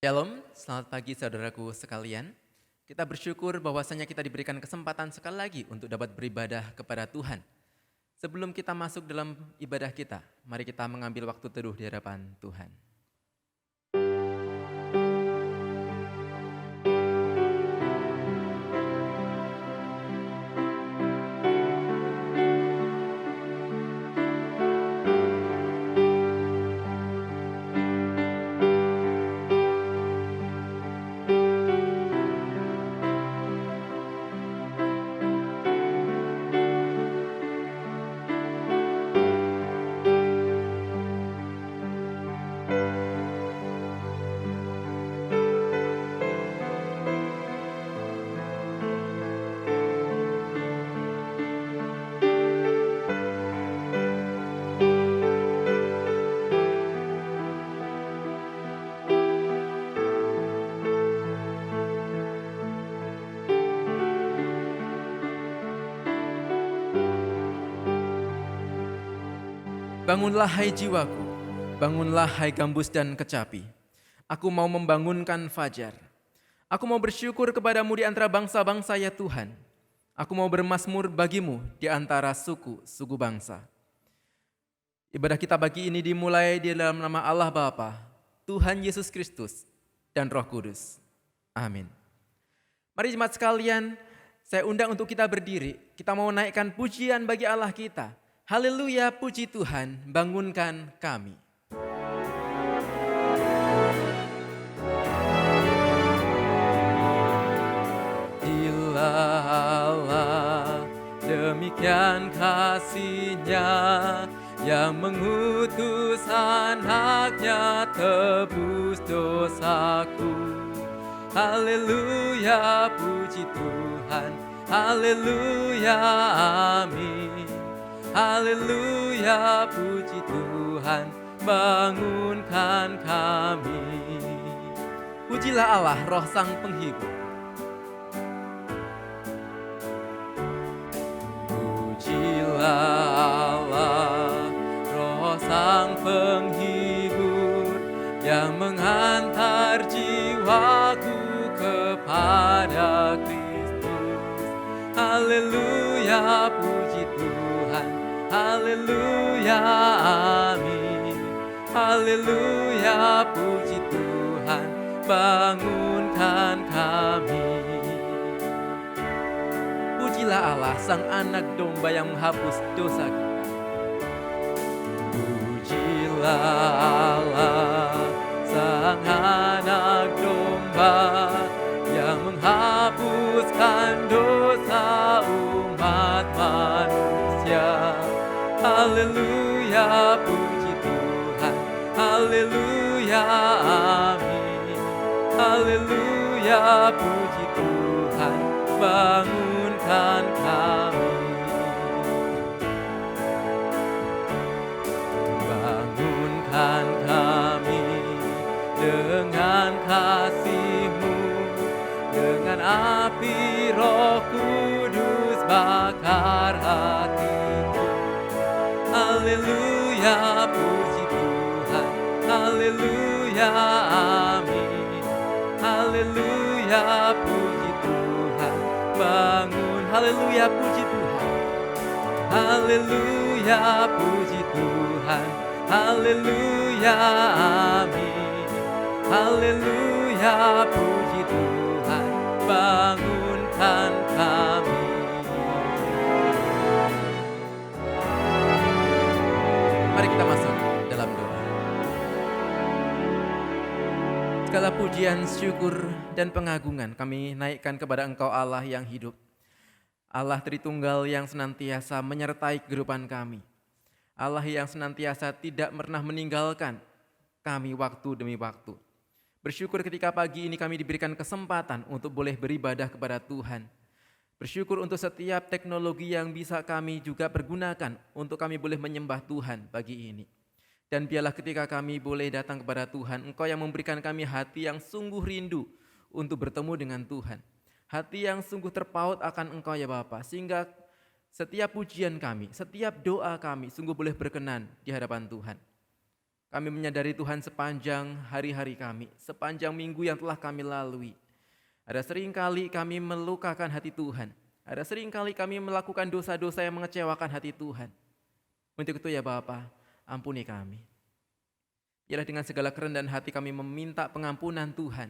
Shalom, selamat pagi saudaraku sekalian. Kita bersyukur bahwasanya kita diberikan kesempatan sekali lagi untuk dapat beribadah kepada Tuhan. Sebelum kita masuk dalam ibadah kita, mari kita mengambil waktu teduh di hadapan Tuhan. Bangunlah hai jiwaku, bangunlah hai gambus dan kecapi. Aku mau membangunkan fajar. Aku mau bersyukur kepadamu di antara bangsa-bangsa ya Tuhan. Aku mau bermazmur bagimu di antara suku-suku bangsa. Ibadah kita pagi ini dimulai di dalam nama Allah Bapa, Tuhan Yesus Kristus, dan Roh Kudus. Amin. Mari jemaat sekalian, saya undang untuk kita berdiri. Kita mau naikkan pujian bagi Allah kita. Haleluya, puji Tuhan, bangunkan kami. Dialah Allah, demikian kasih-Nya yang mengutus anaknya tebus dosaku. Haleluya, puji Tuhan, haleluya, amin. Haleluya, puji Tuhan, bangunkan kami. Pujilah Allah, Roh Sang Penghibur. Pujilah Allah, Roh Sang Penghibur, yang menghantar jiwaku kepada Kristus. Haleluya, puji Tuhan, haleluya, amin. Haleluya, puji Tuhan, bangunkan kami. Pujilah Allah, Sang Anak Domba yang menghapus dosa kita. Pujilah Allah, Sang Anak Domba yang menghapuskan dosa umat manusia. Haleluya, puji Tuhan, haleluya, amin. Haleluya, puji Tuhan, bangunkan kami. Bangunkan kami dengan kasih-Mu, dengan api Roh Kudus bakar hatiku. Haleluya, puji Tuhan, haleluya, amin. Haleluya, puji Tuhan, bangun. Haleluya, puji Tuhan, haleluya, puji Tuhan, haleluya, amin. Haleluya, puji Tuhan, bangunkan kami. Mari kita masuk dalam doa. Segala pujian, syukur, dan pengagungan kami naikkan kepada Engkau Allah yang hidup. Allah Tritunggal yang senantiasa menyertai kehidupan kami. Allah yang senantiasa tidak pernah meninggalkan kami waktu demi waktu. Bersyukur ketika pagi ini kami diberikan kesempatan untuk boleh beribadah kepada Tuhan. Bersyukur untuk setiap teknologi yang bisa kami juga pergunakan untuk kami boleh menyembah Tuhan pagi ini. Dan biarlah ketika kami boleh datang kepada Tuhan, Engkau yang memberikan kami hati yang sungguh rindu untuk bertemu dengan Tuhan. Hati yang sungguh terpaut akan Engkau ya Bapa, sehingga setiap pujian kami, setiap doa kami sungguh boleh berkenan di hadapan Tuhan. Kami menyadari Tuhan sepanjang hari-hari kami, sepanjang minggu yang telah kami lalui. Ada seringkali kami melukakan hati Tuhan. Ada seringkali kami melakukan dosa-dosa yang mengecewakan hati Tuhan. Untuk itu ya Bapa, ampuni kami. Biarlah dengan segala kerendahan hati kami meminta pengampunan Tuhan.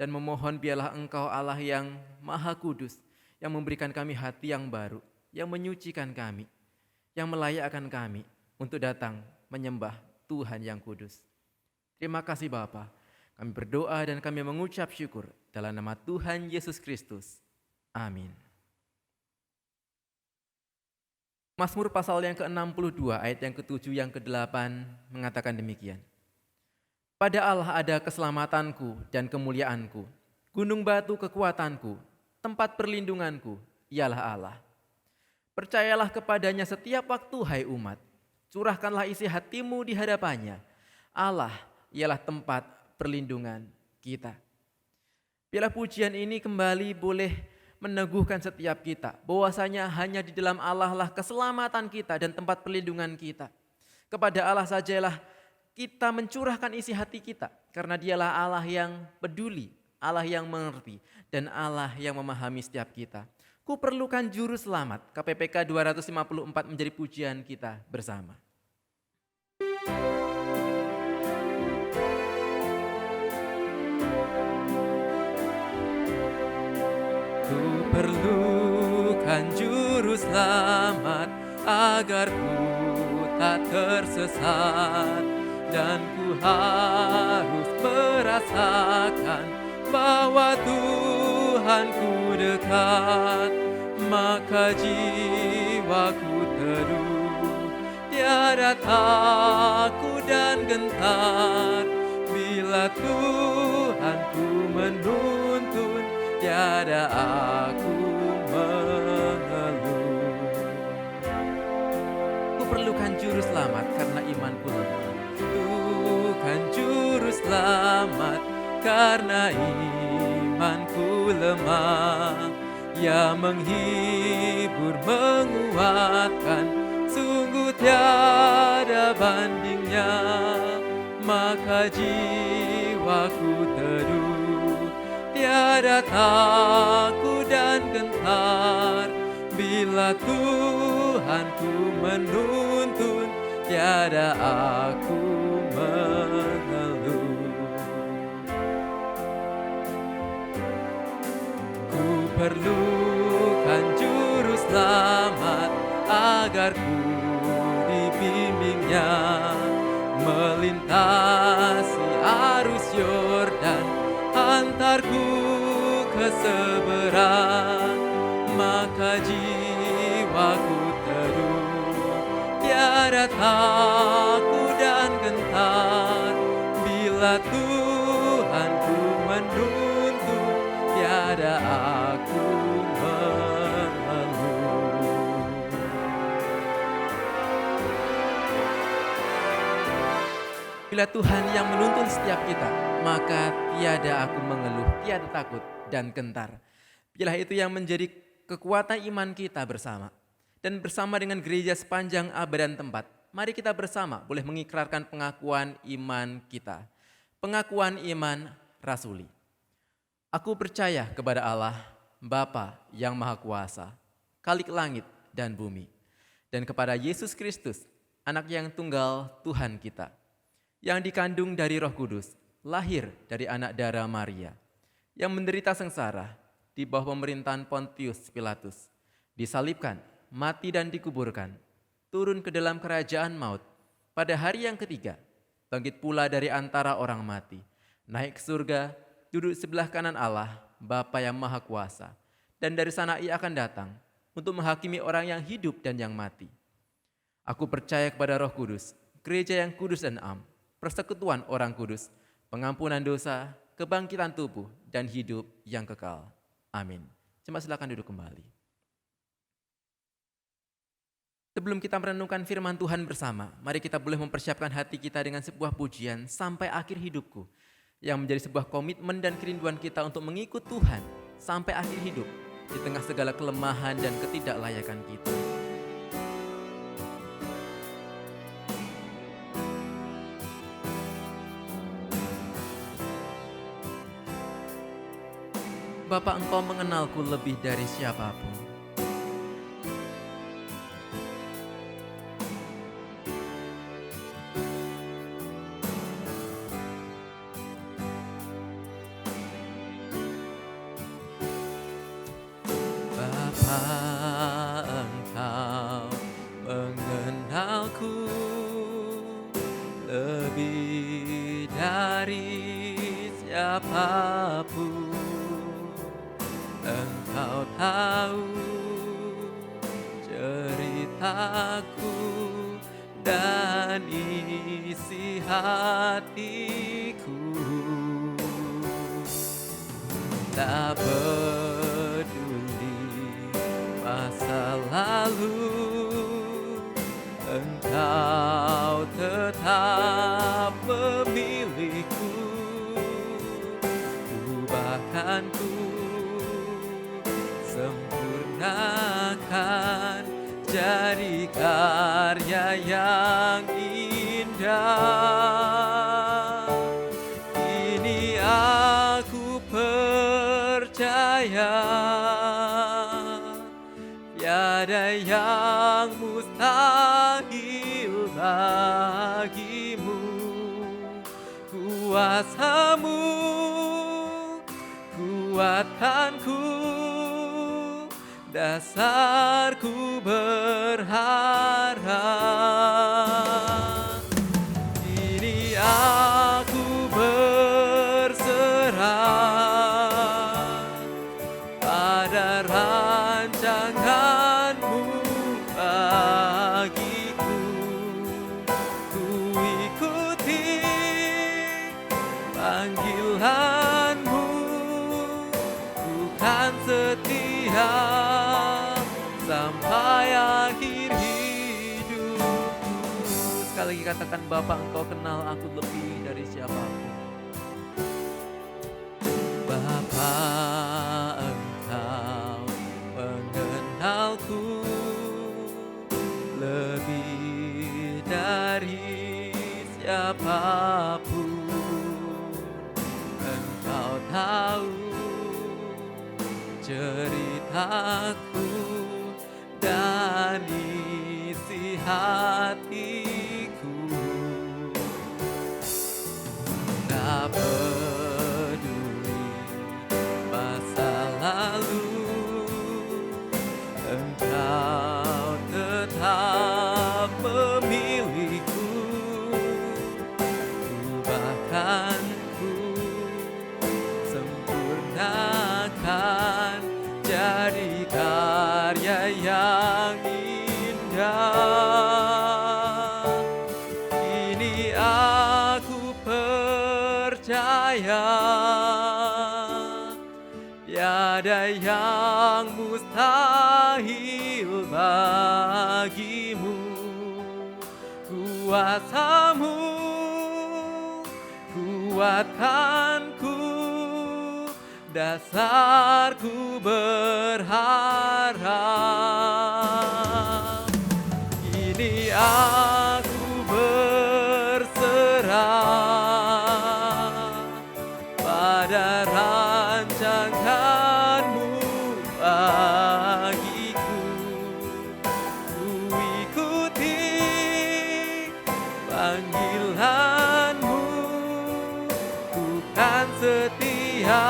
Dan memohon biarlah Engkau Allah yang Maha Kudus, yang memberikan kami hati yang baru, yang menyucikan kami, yang melayakkan kami untuk datang menyembah Tuhan yang kudus. Terima kasih Bapa. Kami berdoa dan kami mengucap syukur dalam nama Tuhan Yesus Kristus. Amin. Mazmur pasal yang ke-62 ayat yang ke-7 yang ke-8 mengatakan demikian. Pada Allah ada keselamatanku dan kemuliaanku, gunung batu kekuatanku, tempat perlindunganku, ialah Allah. Percayalah kepadanya setiap waktu hai umat, curahkanlah isi hatimu di hadapannya. Allah ialah tempat perlindungan kita. Biarlah pujian ini kembali boleh meneguhkan setiap kita bahwasanya hanya di dalam Allah lah keselamatan kita dan tempat perlindungan kita. Kepada Allah sajalah kita mencurahkan isi hati kita, karena Dialah Allah yang peduli, Allah yang mengerti, dan Allah yang memahami setiap kita. Ku perlukan juru selamat. KPPK 254 menjadi pujian kita bersama. Ku perlukan juru selamat agar ku tak tersesat, dan ku harus merasakan bahwa Tuhanku dekat. Maka jiwaku teduh, tiada takut dan gentar. Bila Tuhanku menuntun, tiada aku mengeluh. Ku perlukan juru selamat karena imanku lemah. Bukan juru selamat karena imanku lemah. Ya menghibur, menguatkan, sungguh tiada bandingnya. Maka jiwaku teduh, tiada takut dan gentar. Bila Tuhanku menuntun, tiada aku mengeluh. Ku perlukan juru selamat agar ku dibimbingnya, melintasi arus Yordan, antarku ke seberang. Maka jiwaku teduh, tiada takut dan gentar. Bila Tuhanku menuntun, tiada aku mengeluh. Bila Tuhan yang menuntun setiap kita, maka tiada aku mengeluh, tiada takut dan gentar. Biarlah itu yang menjadi kekuatan iman kita bersama. Dan bersama dengan gereja sepanjang abad dan tempat, mari kita bersama boleh mengikrarkan pengakuan iman kita. Pengakuan iman rasuli. Aku percaya kepada Allah, Bapa yang Maha Kuasa, Khalik langit dan bumi, dan kepada Yesus Kristus, Anak yang tunggal Tuhan kita, yang dikandung dari Roh Kudus, lahir dari anak darah Maria, yang menderita sengsara di bawah pemerintahan Pontius Pilatus, disalibkan, mati dan dikuburkan, turun ke dalam kerajaan maut, pada hari yang ketiga, bangkit pula dari antara orang mati, naik ke surga, duduk sebelah kanan Allah, Bapa yang Maha Kuasa, dan dari sana Ia akan datang untuk menghakimi orang yang hidup dan yang mati. Aku percaya kepada Roh Kudus, gereja yang kudus dan am, persekutuan orang kudus, pengampunan dosa, kebangkitan tubuh, dan hidup yang kekal. Amin. Jemaat silakan duduk kembali. Sebelum kita merenungkan firman Tuhan bersama, mari kita boleh mempersiapkan hati kita dengan sebuah pujian sampai akhir hidupku, yang menjadi sebuah komitmen dan kerinduan kita untuk mengikut Tuhan sampai akhir hidup di tengah segala kelemahan dan ketidaklayakan kita. Bapa, Engkau mengenalku lebih dari siapapun. Bapa, Engkau mengenalku lebih dari siapapun. Engkau tahu ceritaku dan isi hatiku. Tak peduli masa lalu, Engkau tetap memilihku. Bahkan ku sempurnakan jadi karya yang indah. Ini aku percaya, tiada yang mustahil bagimu. Kuasamu kuatkanku, dasarku berharap. Kini aku berserah pada rancangan-Mu bagiku. Ku ikuti panggilan-Mu, kan setia sampai akhir hidupku. Sekali lagi katakan, Bapa, Engkau kenal aku lebih dari siapapun. Bapa, Engkau mengenalku lebih dari siapapun. Engkau tahu ceritaku dan isi hatiku. Tak peduli masa lalu, Engkau tetap memilihku. Bahkan ku sempurnakan jadi karya yang indah. Kini aku percaya, tiada yang mustahil bagimu. Kuasamu kuatkanku, dasarku berharap. Kini aku berserah pada rancangan-Mu bagiku. Ku ikuti panggilan-Mu, ku kan setia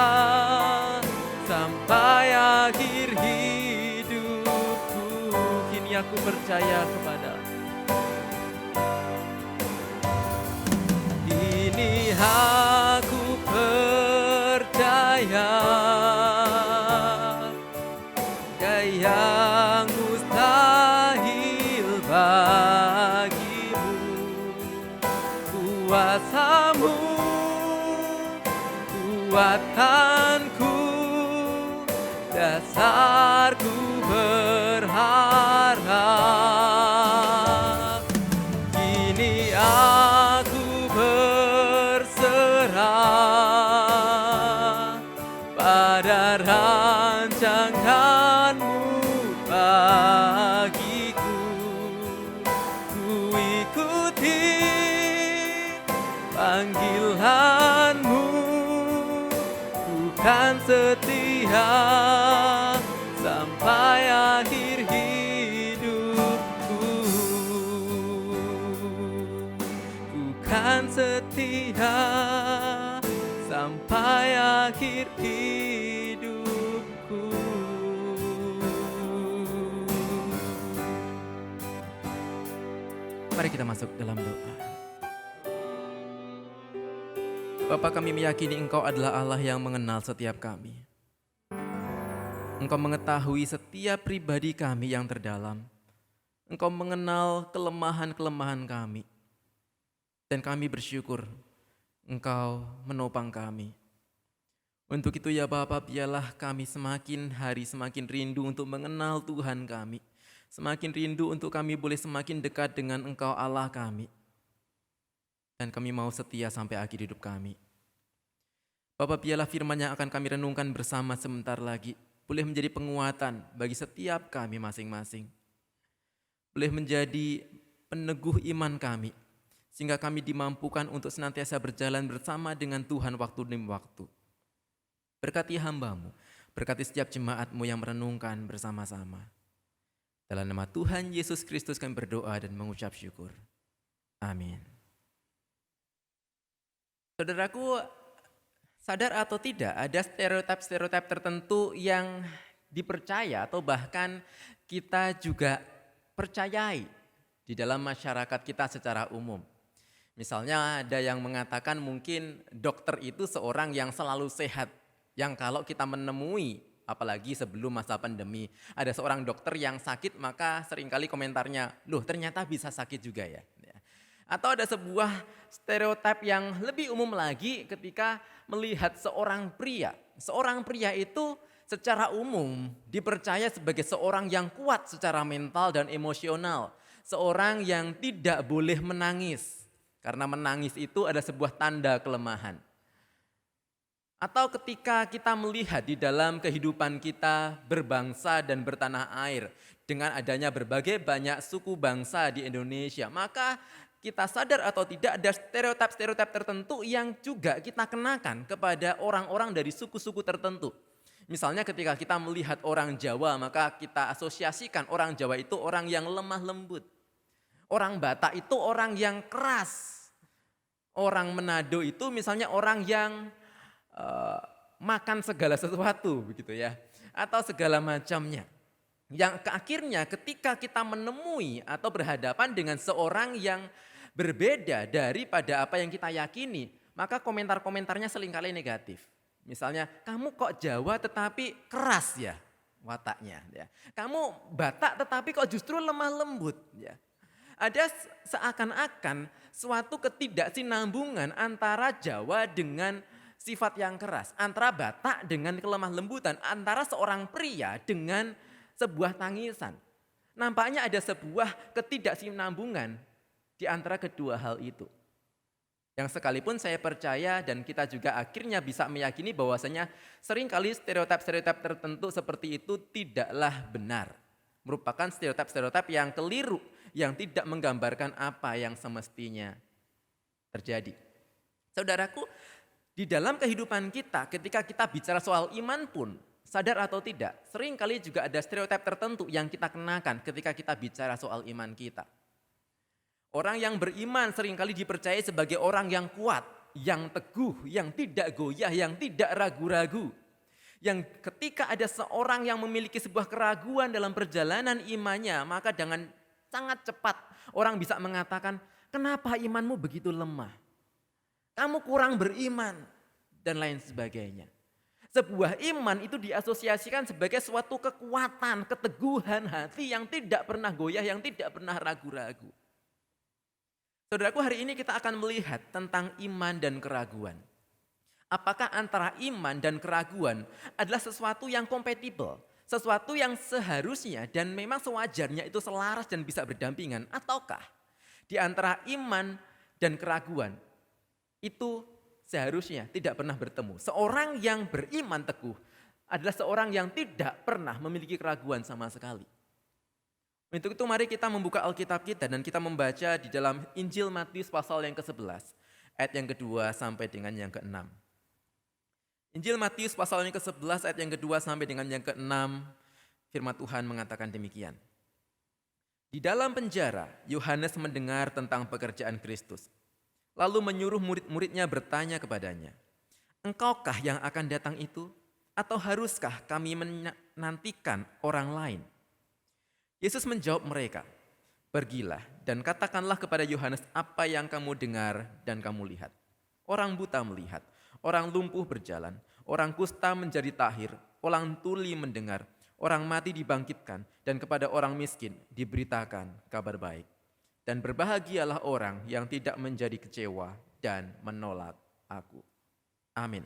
sampai akhir hidupku. Kini aku percaya kepada-Mu. Kini aku percaya, yang mustahil bagimu. Kuasamu kuatkanku, dasarku berharap. Kini aku berserah pada rancangan-Mu bagiku. Ku ikuti panggilan-Mu, ku kan setia setia sampai akhir hidupku. Ku kan setia sampai akhir hidupku. Mari kita masuk dalam doa. Bapa, kami meyakini Engkau adalah Allah yang mengenal setiap kami. Engkau mengetahui setiap pribadi kami yang terdalam. Engkau mengenal kelemahan-kelemahan kami. Dan kami bersyukur Engkau menopang kami. Untuk itu ya Bapa, biarlah kami semakin hari semakin rindu untuk mengenal Tuhan kami. Semakin rindu untuk kami boleh semakin dekat dengan Engkau Allah kami. Dan kami mau setia sampai akhir hidup kami. Bapa, biarlah firman yang akan kami renungkan bersama sebentar lagi boleh menjadi penguatan bagi setiap kami masing-masing. Boleh menjadi peneguh iman kami, sehingga kami dimampukan untuk senantiasa berjalan bersama dengan Tuhan waktu demi waktu. Berkati hamba-Mu, berkati setiap jemaat-Mu yang merenungkan bersama-sama. Dalam nama Tuhan Yesus Kristus kami berdoa dan mengucap syukur. Amin. Saudaraku, sadar atau tidak ada stereotip-stereotip tertentu yang dipercaya atau bahkan kita juga percayai di dalam masyarakat kita secara umum. Misalnya ada yang mengatakan mungkin dokter itu seorang yang selalu sehat, yang kalau kita menemui, apalagi sebelum masa pandemi, ada seorang dokter yang sakit maka seringkali komentarnya, loh ternyata bisa sakit juga ya. Atau ada sebuah stereotip yang lebih umum lagi ketika melihat seorang pria. Seorang pria itu secara umum dipercaya sebagai seorang yang kuat secara mental dan emosional. Seorang yang tidak boleh menangis. Karena menangis itu ada sebuah tanda kelemahan. Atau ketika kita melihat di dalam kehidupan kita berbangsa dan bertanah air. Dengan adanya berbagai banyak suku bangsa di Indonesia, maka kita sadar atau tidak ada stereotip-stereotip tertentu yang juga kita kenakan kepada orang-orang dari suku-suku tertentu. Misalnya ketika kita melihat orang Jawa, maka kita asosiasikan orang Jawa itu orang yang lemah lembut. Orang Batak itu orang yang keras. Orang Manado itu misalnya orang yang makan segala sesuatu begitu ya. Atau segala macamnya. Yang akhirnya ketika kita menemui atau berhadapan dengan seorang yang berbeda daripada apa yang kita yakini, maka komentar-komentarnya seringkali negatif. Misalnya, kamu kok Jawa tetapi keras ya wataknya. Ya. Kamu Batak tetapi kok justru lemah lembut. Ya. Ada seakan-akan suatu ketidaksinambungan antara Jawa dengan sifat yang keras. Antara Batak dengan kelemah lembutan. Antara seorang pria dengan sebuah tangisan. Nampaknya ada sebuah ketidaksinambungan di antara kedua hal itu. Yang sekalipun saya percaya dan kita juga akhirnya bisa meyakini bahwasanya seringkali stereotip-stereotip tertentu seperti itu tidaklah benar. Merupakan stereotip-stereotip yang keliru, yang tidak menggambarkan apa yang semestinya terjadi. Saudaraku, di dalam kehidupan kita ketika kita bicara soal iman pun, sadar atau tidak, seringkali juga ada stereotip tertentu yang kita kenakan ketika kita bicara soal iman kita. Orang yang beriman seringkali dipercaya sebagai orang yang kuat, yang teguh, yang tidak goyah, yang tidak ragu-ragu. Yang ketika ada seorang yang memiliki sebuah keraguan dalam perjalanan imannya, maka dengan sangat cepat orang bisa mengatakan, kenapa imanmu begitu lemah? Kamu kurang beriman, dan lain sebagainya. Sebuah iman itu diasosiasikan sebagai suatu kekuatan, keteguhan hati yang tidak pernah goyah, yang tidak pernah ragu-ragu. Saudaraku, hari ini kita akan melihat tentang iman dan keraguan. Apakah antara iman dan keraguan adalah sesuatu yang kompatibel, sesuatu yang seharusnya dan memang sewajarnya itu selaras dan bisa berdampingan, ataukah di antara iman dan keraguan itu seharusnya tidak pernah bertemu. Seorang yang beriman teguh adalah seorang yang tidak pernah memiliki keraguan sama sekali. Untuk itu mari kita membuka Alkitab kita dan kita membaca di dalam Injil Matius pasal yang ke-11, ayat yang kedua sampai dengan yang ke-6. Injil Matius pasal yang ke-11 ayat yang kedua sampai dengan yang ke-6, firman Tuhan mengatakan demikian. Di dalam penjara, Yohanes mendengar tentang pekerjaan Kristus. Lalu menyuruh murid-muridnya bertanya kepadanya, "Engkaukah yang akan datang itu? Atau haruskah kami menantikan orang lain?" Yesus menjawab mereka, "Pergilah dan katakanlah kepada Yohanes apa yang kamu dengar dan kamu lihat. Orang buta melihat, orang lumpuh berjalan, orang kusta menjadi tahir, orang tuli mendengar, orang mati dibangkitkan, dan kepada orang miskin diberitakan kabar baik. Dan berbahagialah orang yang tidak menjadi kecewa dan menolak aku." Amin.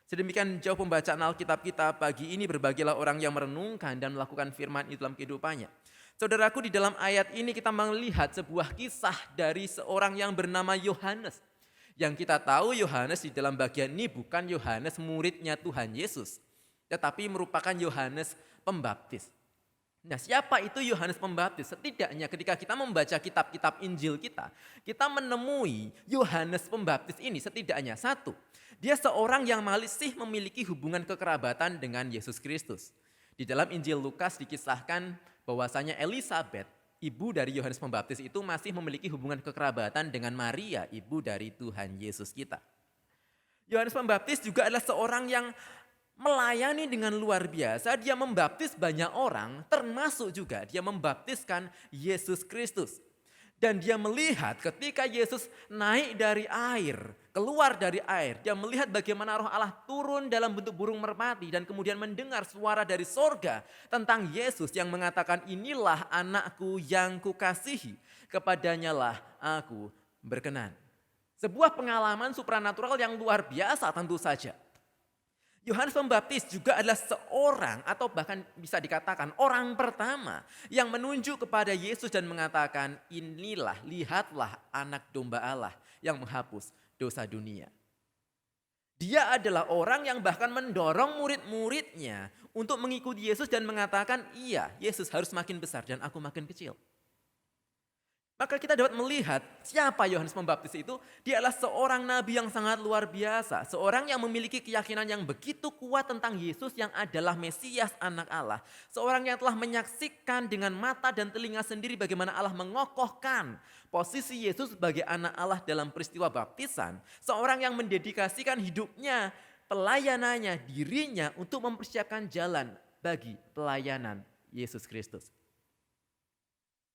Sedemikian jauh pembacaan Alkitab kita pagi ini, berbahagialah orang yang merenungkan dan melakukan firman itu dalam kehidupannya. Saudaraku, di dalam ayat ini kita melihat sebuah kisah dari seorang yang bernama Yohanes. Yang kita tahu Yohanes di dalam bagian ini bukan Yohanes muridnya Tuhan Yesus, tetapi merupakan Yohanes Pembaptis. Nah, siapa itu Yohanes Pembaptis? Setidaknya ketika kita membaca kitab-kitab Injil kita menemui Yohanes Pembaptis ini setidaknya satu. Dia seorang yang masih memiliki hubungan kekerabatan dengan Yesus Kristus. Di dalam Injil Lukas dikisahkan bahwasanya Elisabet, ibu dari Yohanes Pembaptis itu masih memiliki hubungan kekerabatan dengan Maria, ibu dari Tuhan Yesus kita. Yohanes Pembaptis juga adalah seorang yang melayani dengan luar biasa. Dia membaptis banyak orang, termasuk juga dia membaptiskan Yesus Kristus. Dan dia melihat ketika Yesus naik dari air, keluar dari air, dia melihat bagaimana Roh Allah turun dalam bentuk burung merpati dan kemudian mendengar suara dari sorga tentang Yesus yang mengatakan, "Inilah anakku yang kukasihi, kepadanya lah aku berkenan." Sebuah pengalaman supranatural yang luar biasa tentu saja. Yohanes Pembaptis juga adalah seorang atau bahkan bisa dikatakan orang pertama yang menunjuk kepada Yesus dan mengatakan, "Inilah, lihatlah anak domba Allah yang menghapus dosa dunia." Dia adalah orang yang bahkan mendorong murid-muridnya untuk mengikuti Yesus dan mengatakan, "Iya, Yesus harus makin besar dan aku makin kecil." Maka kita dapat melihat siapa Yohanes Pembaptis itu. Dia adalah seorang nabi yang sangat luar biasa. Seorang yang memiliki keyakinan yang begitu kuat tentang Yesus yang adalah Mesias, anak Allah. Seorang yang telah menyaksikan dengan mata dan telinga sendiri bagaimana Allah mengokohkan posisi Yesus sebagai anak Allah dalam peristiwa baptisan. Seorang yang mendedikasikan hidupnya, pelayanannya, dirinya untuk mempersiapkan jalan bagi pelayanan Yesus Kristus.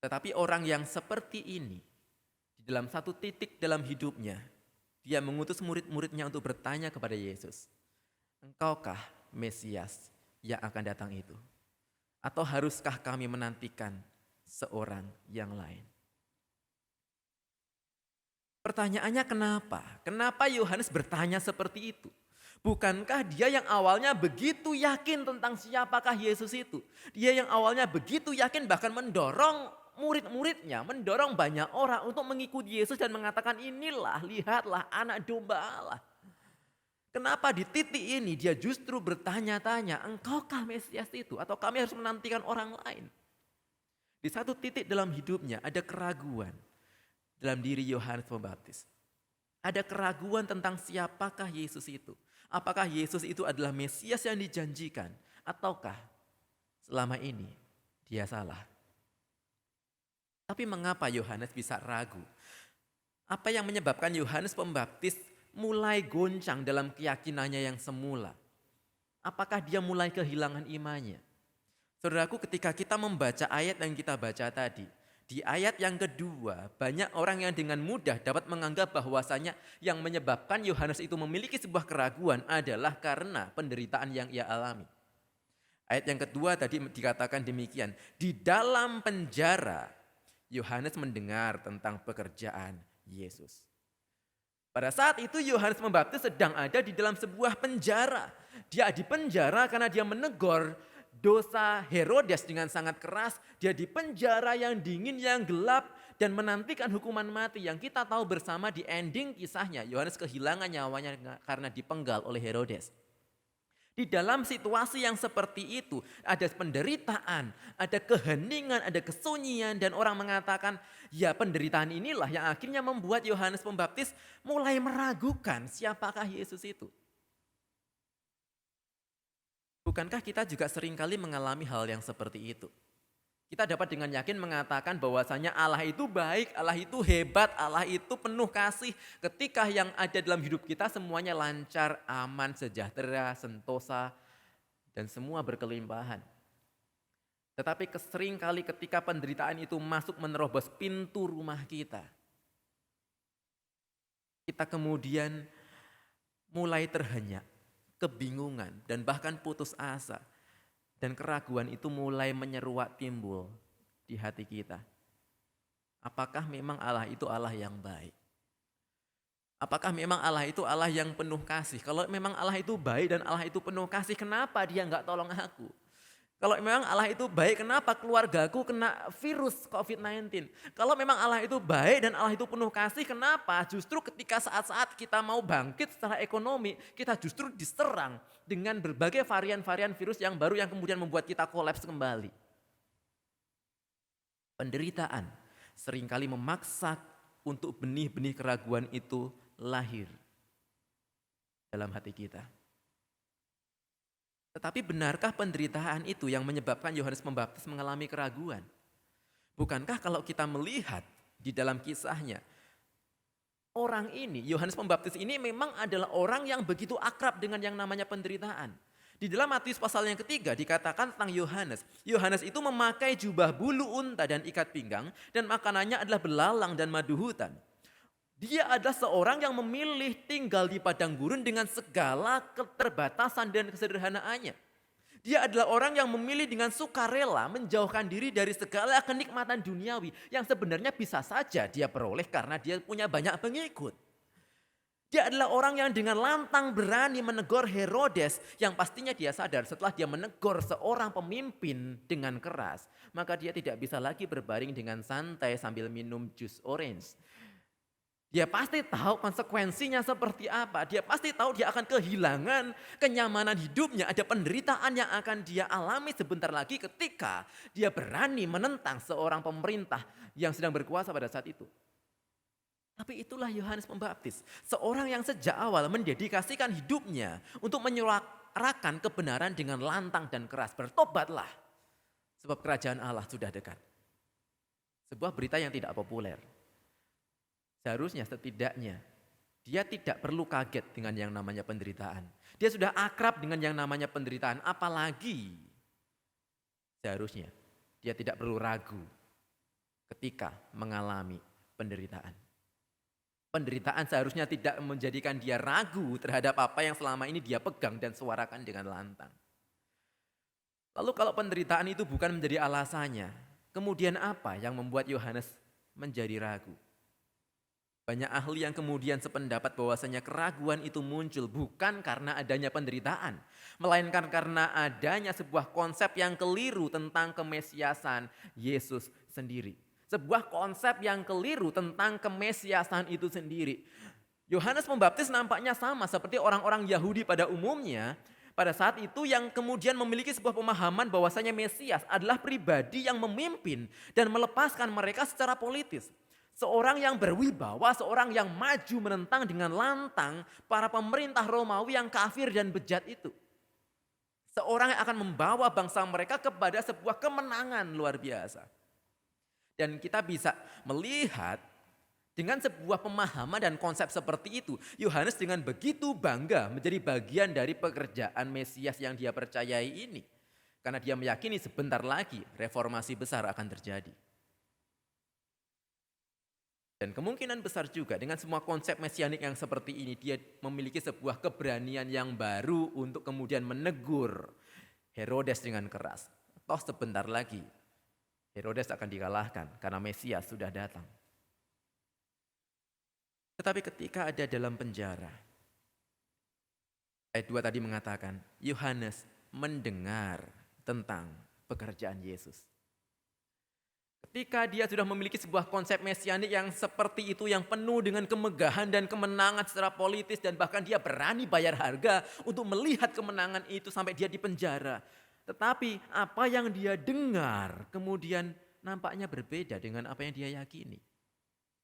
Tetapi orang yang seperti ini, di dalam satu titik dalam hidupnya, dia mengutus murid-muridnya untuk bertanya kepada Yesus, "Engkaukah Mesias yang akan datang itu? Atau haruskah kami menantikan seorang yang lain?" Pertanyaannya kenapa? Kenapa Yohanes bertanya seperti itu? Bukankah dia yang awalnya begitu yakin tentang siapakah Yesus itu? Dia yang awalnya begitu yakin bahkan mendorong murid-muridnya, mendorong banyak orang untuk mengikuti Yesus dan mengatakan, "Inilah, lihatlah anak domba Allah." Kenapa di titik ini dia justru bertanya-tanya, "Engkaukah Mesias itu? Atau kami harus menantikan orang lain?" Di satu titik dalam hidupnya ada keraguan dalam diri Yohanes Pembaptis. Ada keraguan tentang siapakah Yesus itu. Apakah Yesus itu adalah Mesias yang dijanjikan? Ataukah selama ini dia salah? Tapi mengapa Yohanes bisa ragu? Apa yang menyebabkan Yohanes Pembaptis mulai goncang dalam keyakinannya yang semula? Apakah dia mulai kehilangan imannya? Saudaraku, ketika kita membaca ayat yang kita baca tadi, di ayat yang kedua, banyak orang yang dengan mudah dapat menganggap bahwasanya yang menyebabkan Yohanes itu memiliki sebuah keraguan adalah karena penderitaan yang ia alami. Ayat yang kedua tadi dikatakan demikian, di dalam penjara Yohanes mendengar tentang pekerjaan Yesus. Pada saat itu Yohanes Pembaptis sedang ada di dalam sebuah penjara. Dia dipenjara karena dia menegur dosa Herodes dengan sangat keras. Dia di penjara yang dingin, yang gelap dan menantikan hukuman mati. Yang kita tahu bersama di ending kisahnya, Yohanes kehilangan nyawanya karena dipenggal oleh Herodes. Di dalam situasi yang seperti itu ada penderitaan, ada keheningan, ada kesunyian dan orang mengatakan, ya penderitaan inilah yang akhirnya membuat Yohanes Pembaptis mulai meragukan siapakah Yesus itu. Bukankah kita juga seringkali mengalami hal yang seperti itu? Kita dapat dengan yakin mengatakan bahwasanya Allah itu baik, Allah itu hebat, Allah itu penuh kasih. Ketika yang ada dalam hidup kita semuanya lancar, aman, sejahtera, sentosa, dan semua berkelimpahan. Tetapi seringkali ketika penderitaan itu masuk menerobos pintu rumah kita kemudian mulai terhenyak, kebingungan, dan bahkan putus asa. Dan keraguan itu mulai menyeruak timbul di hati kita. Apakah memang Allah itu Allah yang baik? Apakah memang Allah itu Allah yang penuh kasih? Kalau memang Allah itu baik dan Allah itu penuh kasih, kenapa dia nggak tolong aku? Kalau memang Allah itu baik, kenapa keluargaku kena virus COVID-19? Kalau memang Allah itu baik dan Allah itu penuh kasih, kenapa justru ketika saat-saat kita mau bangkit secara ekonomi, kita justru diserang dengan berbagai varian-varian virus yang baru yang kemudian membuat kita kolaps kembali. Penderitaan seringkali memaksa untuk benih-benih keraguan itu lahir dalam hati kita. Tetapi benarkah penderitaan itu yang menyebabkan Yohanes Pembaptis mengalami keraguan? Bukankah kalau kita melihat di dalam kisahnya, orang ini, Yohanes Pembaptis ini memang adalah orang yang begitu akrab dengan yang namanya penderitaan. Di dalam Matius pasal yang ketiga dikatakan tentang Yohanes. Yohanes itu memakai jubah bulu unta dan ikat pinggang dan makanannya adalah belalang dan madu hutan. Dia adalah seorang yang memilih tinggal di padang gurun dengan segala keterbatasan dan kesederhanaannya. Dia adalah orang yang memilih dengan sukarela menjauhkan diri dari segala kenikmatan duniawi yang sebenarnya bisa saja dia peroleh karena dia punya banyak pengikut. Dia adalah orang yang dengan lantang berani menegur Herodes yang pastinya dia sadar setelah dia menegur seorang pemimpin dengan keras, maka dia tidak bisa lagi berbaring dengan santai sambil minum jus orange. Dia pasti tahu konsekuensinya seperti apa. Dia pasti tahu dia akan kehilangan kenyamanan hidupnya. Ada penderitaan yang akan dia alami sebentar lagi ketika dia berani menentang seorang pemerintah yang sedang berkuasa pada saat itu. Tapi itulah Yohanes Pembaptis. Seorang yang sejak awal mendedikasikan hidupnya untuk menyuarakan kebenaran dengan lantang dan keras. Bertobatlah, sebab kerajaan Allah sudah dekat. Sebuah berita yang tidak populer. Seharusnya setidaknya dia tidak perlu kaget dengan yang namanya penderitaan. Dia sudah akrab dengan yang namanya penderitaan, apalagi seharusnya dia tidak perlu ragu ketika mengalami penderitaan. Penderitaan seharusnya tidak menjadikan dia ragu terhadap apa yang selama ini dia pegang dan suarakan dengan lantang. Lalu kalau penderitaan itu bukan menjadi alasannya, kemudian apa yang membuat Yohanes menjadi ragu? Banyak ahli yang kemudian sependapat bahwasanya keraguan itu muncul bukan karena adanya penderitaan, melainkan karena adanya sebuah konsep yang keliru tentang kemesiasan Yesus sendiri. Sebuah konsep yang keliru tentang kemesiasan itu sendiri. Yohanes Pembaptis nampaknya sama seperti orang-orang Yahudi pada umumnya. Pada saat itu yang kemudian memiliki sebuah pemahaman bahwasanya Mesias adalah pribadi yang memimpin dan melepaskan mereka secara politis. Seorang yang berwibawa, seorang yang maju menentang dengan lantang para pemerintah Romawi yang kafir dan bejat itu. Seorang yang akan membawa bangsa mereka kepada sebuah kemenangan luar biasa. Dan kita bisa melihat dengan sebuah pemahaman dan konsep seperti itu, Yohanes dengan begitu bangga menjadi bagian dari pekerjaan Mesias yang dia percayai ini. Karena dia meyakini sebentar lagi reformasi besar akan terjadi. Dan kemungkinan besar juga dengan semua konsep mesianik yang seperti ini, dia memiliki sebuah keberanian yang baru untuk kemudian menegur Herodes dengan keras. Toh sebentar lagi Herodes akan dikalahkan karena Mesias sudah datang. Tetapi ketika ada dalam penjara, ayat 2 tadi mengatakan, Yohanes mendengar tentang pekerjaan Yesus. Ketika dia sudah memiliki sebuah konsep mesianik yang seperti itu, yang penuh dengan kemegahan dan kemenangan secara politis, dan bahkan dia berani bayar harga untuk melihat kemenangan itu sampai dia dipenjara. Tetapi apa yang dia dengar kemudian nampaknya berbeda dengan apa yang dia yakini.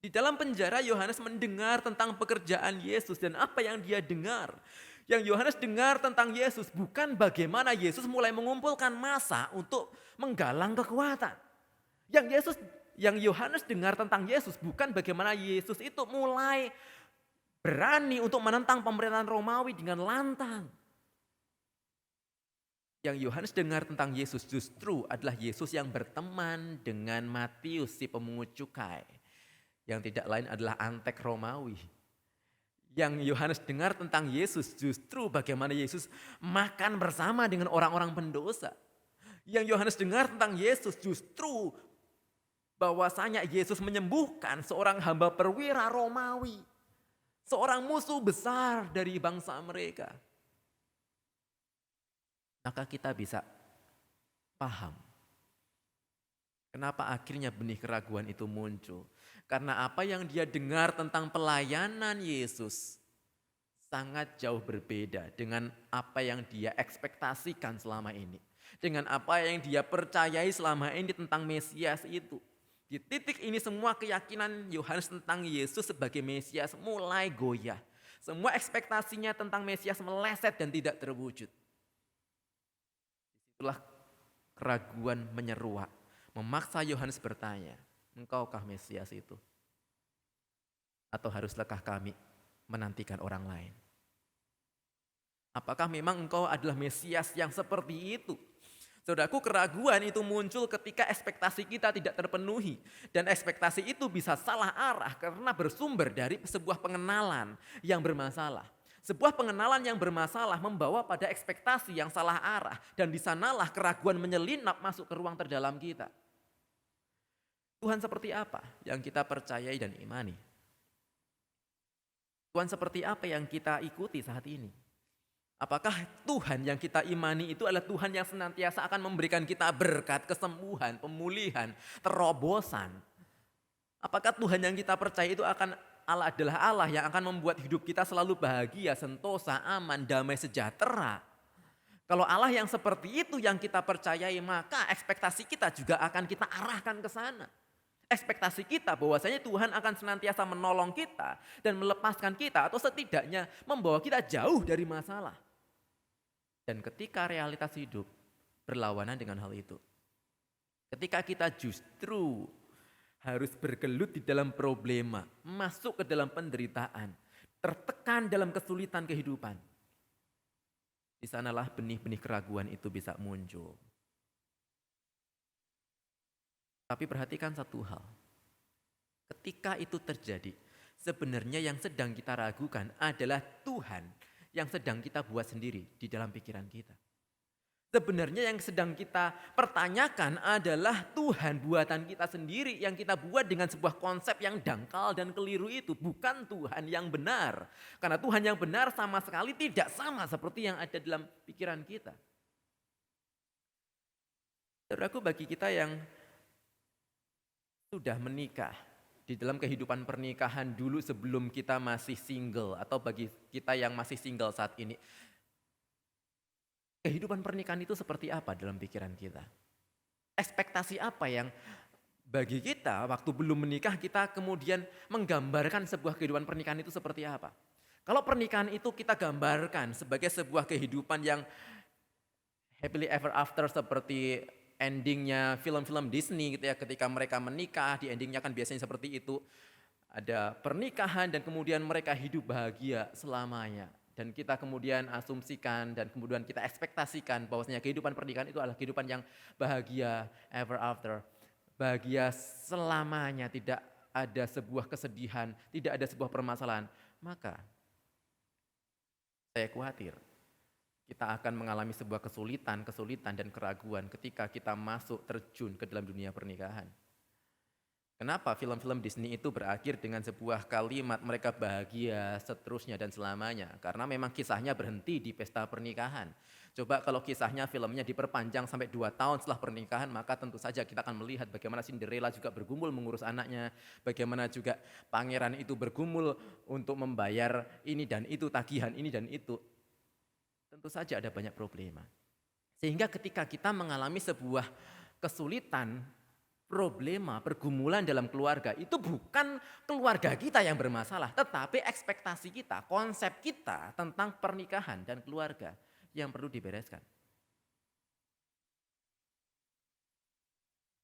Di dalam penjara Yohanes mendengar tentang pekerjaan Yesus dan apa yang dia dengar. Yang Yohanes dengar tentang Yesus bukan bagaimana Yesus mulai mengumpulkan massa untuk menggalang kekuatan. Yang Yohanes dengar tentang Yesus bukan bagaimana Yesus itu mulai berani untuk menentang pemerintahan Romawi dengan lantang. Yang Yohanes dengar tentang Yesus justru adalah Yesus yang berteman dengan Matius si pemungut cukai. Yang tidak lain adalah antek Romawi. Yang Yohanes dengar tentang Yesus justru bagaimana Yesus makan bersama dengan orang-orang pendosa. Yang Yohanes dengar tentang Yesus justru bahwasanya Yesus menyembuhkan seorang hamba perwira Romawi. Seorang musuh besar dari bangsa mereka. Maka kita bisa paham kenapa akhirnya benih keraguan itu muncul. Karena apa yang dia dengar tentang pelayanan Yesus sangat jauh berbeda dengan apa yang dia ekspektasikan selama ini. Dengan apa yang dia percayai selama ini tentang Mesias itu. Di titik ini semua keyakinan Yohanes tentang Yesus sebagai Mesias mulai goyah. Semua ekspektasinya tentang Mesias meleset dan tidak terwujud. Disitulah keraguan menyeruak, memaksa Yohanes bertanya, engkaukah Mesias itu? Atau haruslahkah kami menantikan orang lain? Apakah memang engkau adalah Mesias yang seperti itu? Saudaraku, keraguan itu muncul ketika ekspektasi kita tidak terpenuhi. Dan ekspektasi itu bisa salah arah karena bersumber dari sebuah pengenalan yang bermasalah. Sebuah pengenalan yang bermasalah membawa pada ekspektasi yang salah arah. Dan di sanalah keraguan menyelinap masuk ke ruang terdalam kita. Tuhan seperti apa yang kita percayai dan imani? Tuhan seperti apa yang kita ikuti saat ini? Apakah Tuhan yang kita imani itu adalah Tuhan yang senantiasa akan memberikan kita berkat, kesembuhan, pemulihan, terobosan? Apakah Tuhan yang kita percaya itu adalah Allah yang akan membuat hidup kita selalu bahagia, sentosa, aman, damai, sejahtera? Kalau Allah yang seperti itu yang kita percayai, maka ekspektasi kita juga akan kita arahkan ke sana. Ekspektasi kita bahwasanya Tuhan akan senantiasa menolong kita dan melepaskan kita atau setidaknya membawa kita jauh dari masalah. Dan ketika realitas hidup berlawanan dengan hal itu. Ketika kita justru harus bergelut di dalam problema, masuk ke dalam penderitaan, tertekan dalam kesulitan kehidupan. Di sanalah benih-benih keraguan itu bisa muncul. Tapi perhatikan satu hal. Ketika itu terjadi, sebenarnya yang sedang kita ragukan adalah Tuhan yang sedang kita buat sendiri di dalam pikiran kita. Sebenarnya yang sedang kita pertanyakan adalah Tuhan buatan kita sendiri yang kita buat dengan sebuah konsep yang dangkal dan keliru itu. Bukan Tuhan yang benar. Karena Tuhan yang benar sama sekali tidak sama seperti yang ada dalam pikiran kita. Saudaraku, bagi kita yang sudah menikah, di dalam kehidupan pernikahan dulu sebelum kita masih single atau bagi kita yang masih single saat ini. Kehidupan pernikahan itu seperti apa dalam pikiran kita? Ekspektasi apa yang bagi kita waktu belum menikah kita kemudian menggambarkan sebuah kehidupan pernikahan itu seperti apa? Kalau pernikahan itu kita gambarkan sebagai sebuah kehidupan yang happily ever after seperti endingnya film-film Disney gitu ya, ketika mereka menikah, di endingnya kan biasanya seperti itu. Ada pernikahan dan kemudian mereka hidup bahagia selamanya. Dan kita kemudian asumsikan dan kemudian kita ekspektasikan bahwasanya kehidupan pernikahan itu adalah kehidupan yang bahagia ever after. Bahagia selamanya, tidak ada sebuah kesedihan, tidak ada sebuah permasalahan. Maka saya khawatir kita akan mengalami sebuah kesulitan dan keraguan ketika kita masuk terjun ke dalam dunia pernikahan. Kenapa film-film Disney itu berakhir dengan sebuah kalimat mereka bahagia seterusnya dan selamanya? Karena memang kisahnya berhenti di pesta pernikahan. Coba kalau kisahnya filmnya diperpanjang sampai 2 tahun setelah pernikahan, maka tentu saja kita akan melihat bagaimana Cinderella juga bergumul mengurus anaknya, bagaimana juga pangeran itu bergumul untuk membayar ini dan itu, tagihan ini dan itu. Tentu saja ada banyak problema. Sehingga ketika kita mengalami sebuah kesulitan problema, pergumulan dalam keluarga itu bukan keluarga kita yang bermasalah, tetapi ekspektasi kita, konsep kita tentang pernikahan dan keluarga yang perlu dibereskan.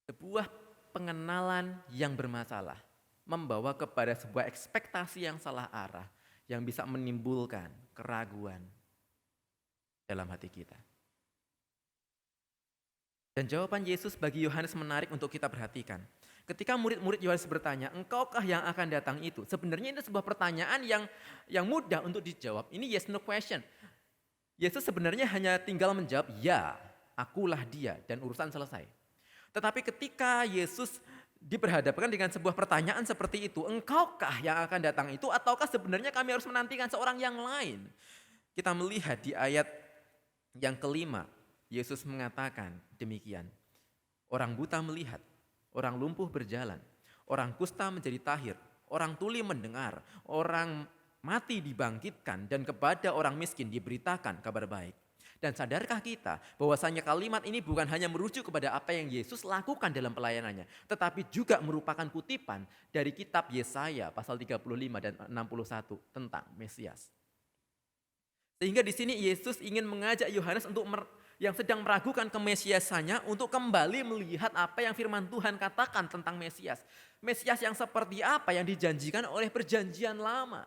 Sebuah pengenalan yang bermasalah membawa kepada sebuah ekspektasi yang salah arah yang bisa menimbulkan keraguan dalam hati kita. Dan jawaban Yesus bagi Yohanes menarik untuk kita perhatikan. Ketika murid-murid Yohanes bertanya, engkaukah yang akan datang itu? Sebenarnya ini sebuah pertanyaan yang mudah untuk dijawab. Ini yes no question. Yesus sebenarnya hanya tinggal menjawab, ya, akulah dia, dan urusan selesai. Tetapi ketika Yesus diperhadapkan dengan sebuah pertanyaan seperti itu, engkaukah yang akan datang itu, ataukah sebenarnya kami harus menantikan seorang yang lain? Kita melihat di ayat yang kelima, Yesus mengatakan demikian, orang buta melihat, orang lumpuh berjalan, orang kusta menjadi tahir, orang tuli mendengar, orang mati dibangkitkan, dan kepada orang miskin diberitakan kabar baik. Dan sadarkah kita bahwasanya kalimat ini bukan hanya merujuk kepada apa yang Yesus lakukan dalam pelayanannya, tetapi juga merupakan kutipan dari kitab Yesaya pasal 35 dan 61 tentang Mesias. Sehingga di sini Yesus ingin mengajak Yohanes untuk yang sedang meragukan kemesiasannya untuk kembali melihat apa yang firman Tuhan katakan tentang Mesias. Mesias yang seperti apa yang dijanjikan oleh perjanjian lama.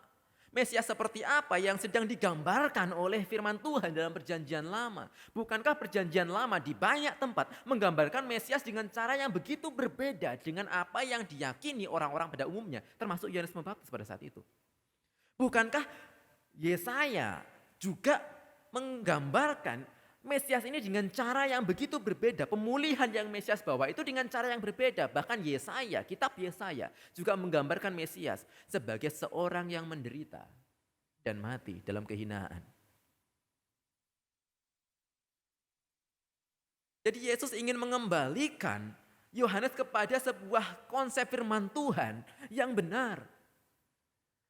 Mesias seperti apa yang sedang digambarkan oleh firman Tuhan dalam perjanjian lama. Bukankah perjanjian lama di banyak tempat menggambarkan Mesias dengan cara yang begitu berbeda dengan apa yang diyakini orang-orang pada umumnya, termasuk Yohanes Pembaptis pada saat itu. Bukankah Yesaya juga menggambarkan Mesias ini dengan cara yang begitu berbeda. Pemulihan yang Mesias bawa itu dengan cara yang berbeda. Bahkan Yesaya, kitab Yesaya juga menggambarkan Mesias sebagai seorang yang menderita dan mati dalam kehinaan. Jadi Yesus ingin mengembalikan Yohanes kepada sebuah konsep firman Tuhan yang benar.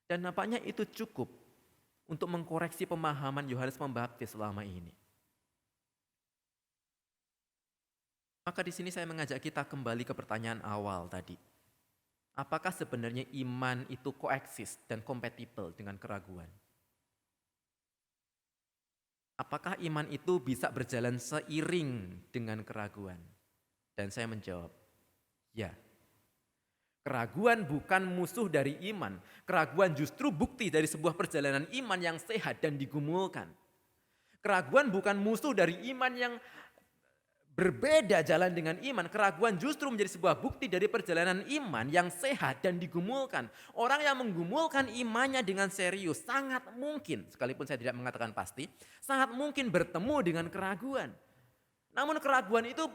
Dan nampaknya itu cukup untuk mengkoreksi pemahaman Yohanes Pembaptis selama ini. Maka di sini saya mengajak kita kembali ke pertanyaan awal tadi. Apakah sebenarnya iman itu koeksis dan kompatibel dengan keraguan? Apakah iman itu bisa berjalan seiring dengan keraguan? Dan saya menjawab, ya. Keraguan bukan musuh dari iman. Keraguan justru bukti dari sebuah perjalanan iman yang sehat dan digumulkan. Keraguan bukan musuh dari iman yang berbeda jalan dengan iman. Keraguan justru menjadi sebuah bukti dari perjalanan iman yang sehat dan digumulkan. Orang yang menggumulkan imannya dengan serius sangat mungkin, sekalipun saya tidak mengatakan pasti, sangat mungkin bertemu dengan keraguan. Namun keraguan itu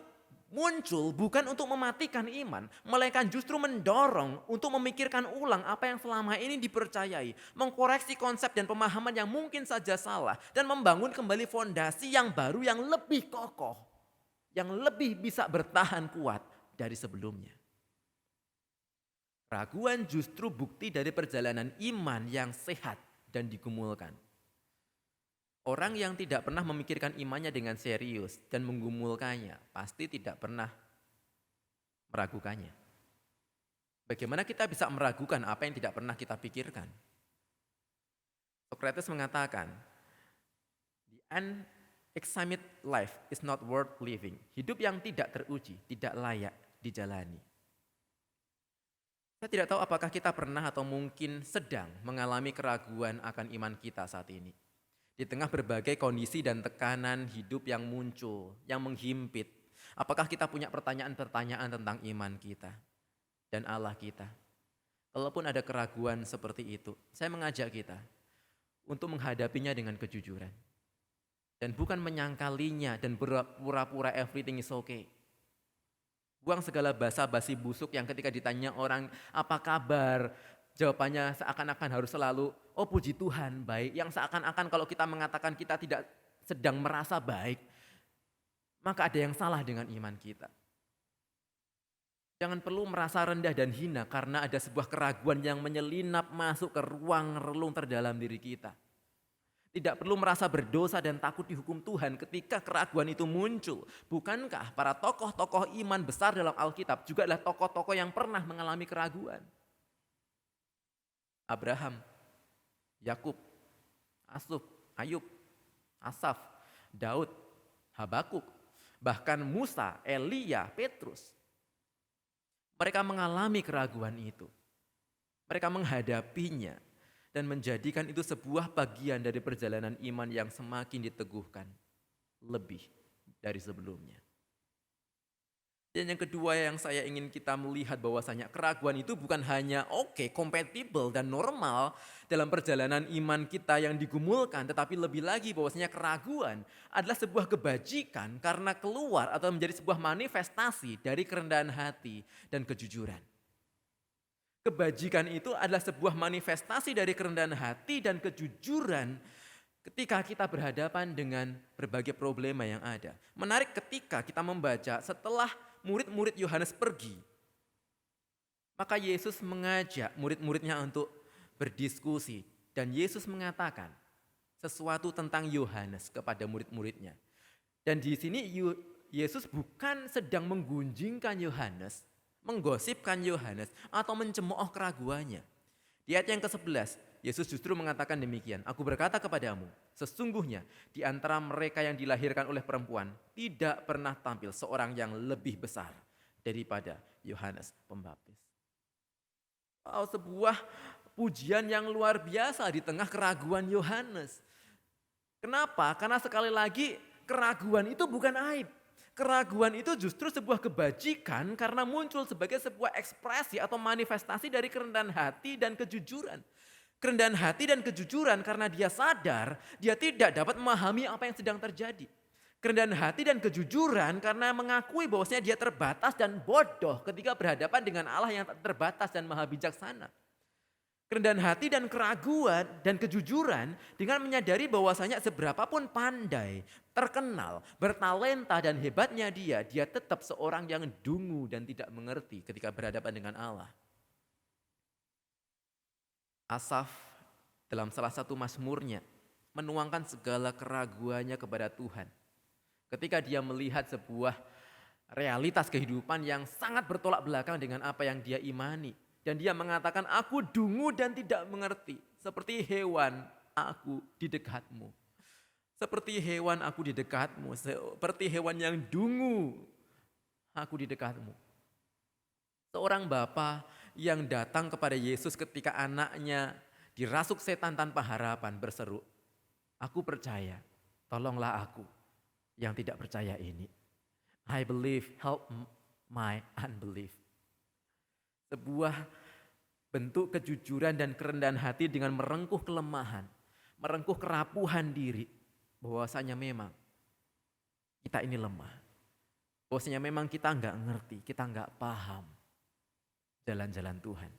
muncul bukan untuk mematikan iman, melainkan justru mendorong untuk memikirkan ulang apa yang selama ini dipercayai, mengkoreksi konsep dan pemahaman yang mungkin saja salah, dan membangun kembali fondasi yang baru yang lebih kokoh, yang lebih bisa bertahan kuat dari sebelumnya. Keraguan justru bukti dari perjalanan iman yang sehat dan digumulkan. Orang yang tidak pernah memikirkan imannya dengan serius dan menggumulkannya pasti tidak pernah meragukannya. Bagaimana kita bisa meragukan apa yang tidak pernah kita pikirkan? Socrates mengatakan, the unexamined life is not worth living. Hidup yang tidak teruji, tidak layak dijalani. Saya tidak tahu apakah kita pernah atau mungkin sedang mengalami keraguan akan iman kita saat ini. Di tengah berbagai kondisi dan tekanan hidup yang muncul, yang menghimpit. Apakah kita punya pertanyaan-pertanyaan tentang iman kita dan Allah kita? Kalaupun ada keraguan seperti itu, saya mengajak kita untuk menghadapinya dengan kejujuran. Dan bukan menyangkalinya dan pura-pura everything is okay. Buang segala basa-basi busuk yang ketika ditanya orang apa kabar, jawabannya seakan-akan harus selalu, oh puji Tuhan baik. Yang seakan-akan kalau kita mengatakan kita tidak sedang merasa baik, maka ada yang salah dengan iman kita. Jangan perlu merasa rendah dan hina karena ada sebuah keraguan yang menyelinap masuk ke ruang relung terdalam diri kita. Tidak perlu merasa berdosa dan takut dihukum Tuhan ketika keraguan itu muncul. Bukankah para tokoh-tokoh iman besar dalam Alkitab juga adalah tokoh-tokoh yang pernah mengalami keraguan? Abraham, Yakub, Asuf, Ayub, Asaf, Daud, Habakuk, bahkan Musa, Elia, Petrus. Mereka mengalami keraguan itu. Mereka menghadapinya dan menjadikan itu sebuah bagian dari perjalanan iman yang semakin diteguhkan lebih dari sebelumnya. Dan yang kedua yang saya ingin kita melihat bahwasanya keraguan itu bukan hanya kompatibel dan normal dalam perjalanan iman kita yang digumulkan, tetapi lebih lagi bahwasanya keraguan adalah sebuah kebajikan karena keluar atau menjadi sebuah manifestasi dari kerendahan hati dan kejujuran. Kebajikan itu adalah sebuah manifestasi dari kerendahan hati dan kejujuran ketika kita berhadapan dengan berbagai problema yang ada. Menarik ketika kita membaca setelah murid-murid Yohanes pergi, maka Yesus mengajak murid-muridnya untuk berdiskusi. Dan Yesus mengatakan sesuatu tentang Yohanes kepada murid-muridnya. Dan di sini Yesus bukan sedang menggunjingkan Yohanes, menggosipkan Yohanes, atau mencemooh keraguannya. Di ayat yang ke-11, Yesus justru mengatakan demikian, "Aku berkata kepadamu, sesungguhnya di antara mereka yang dilahirkan oleh perempuan tidak pernah tampil seorang yang lebih besar daripada Yohanes Pembaptis." Sebuah pujian yang luar biasa di tengah keraguan Yohanes. Kenapa? Karena sekali lagi keraguan itu bukan aib. Keraguan itu justru sebuah kebajikan karena muncul sebagai sebuah ekspresi atau manifestasi dari kerendahan hati dan kejujuran. Kerendahan hati dan kejujuran karena dia sadar dia tidak dapat memahami apa yang sedang terjadi. Kerendahan hati dan kejujuran karena mengakui bahwasanya dia terbatas dan bodoh ketika berhadapan dengan Allah yang tak terbatas dan maha bijaksana. Kerendahan hati dan keraguan dan kejujuran dengan menyadari bahwasanya seberapapun pandai, terkenal, bertalenta dan hebatnya dia tetap seorang yang dungu dan tidak mengerti ketika berhadapan dengan Allah. Asaf dalam salah satu mazmurnya menuangkan segala keraguannya kepada Tuhan. Ketika dia melihat sebuah realitas kehidupan yang sangat bertolak belakang dengan apa yang dia imani. Dan dia mengatakan, "Aku dungu dan tidak mengerti. Seperti hewan aku di dekatmu. Seperti hewan aku di dekatmu. Seperti hewan yang dungu aku di dekatmu." Seorang bapa yang datang kepada Yesus ketika anaknya dirasuk setan tanpa harapan berseru, "Aku percaya, tolonglah aku yang tidak percaya ini. I believe, help my unbelief." Sebuah bentuk kejujuran dan kerendahan hati dengan merengkuh kelemahan, merengkuh kerapuhan diri, bahwasanya memang kita ini lemah, bahwasanya memang kita nggak ngerti, kita nggak paham jalan-jalan Tuhan.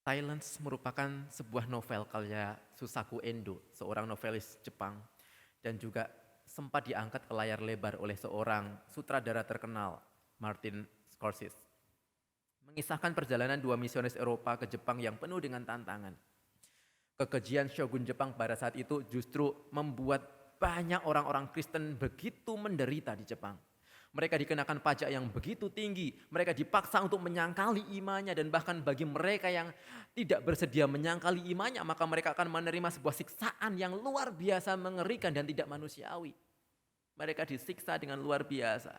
Silence merupakan sebuah novel karya Susaku Endo, seorang novelis Jepang, dan juga sempat diangkat ke layar lebar oleh seorang sutradara terkenal, Martin Scorsese. Mengisahkan perjalanan dua misionaris Eropa ke Jepang yang penuh dengan tantangan. Kekejian Shogun Jepang pada saat itu justru membuat banyak orang-orang Kristen begitu menderita di Jepang. Mereka dikenakan pajak yang begitu tinggi, mereka dipaksa untuk menyangkali imannya, dan bahkan bagi mereka yang tidak bersedia menyangkali imannya, maka mereka akan menerima sebuah siksaan yang luar biasa mengerikan dan tidak manusiawi. Mereka disiksa dengan luar biasa.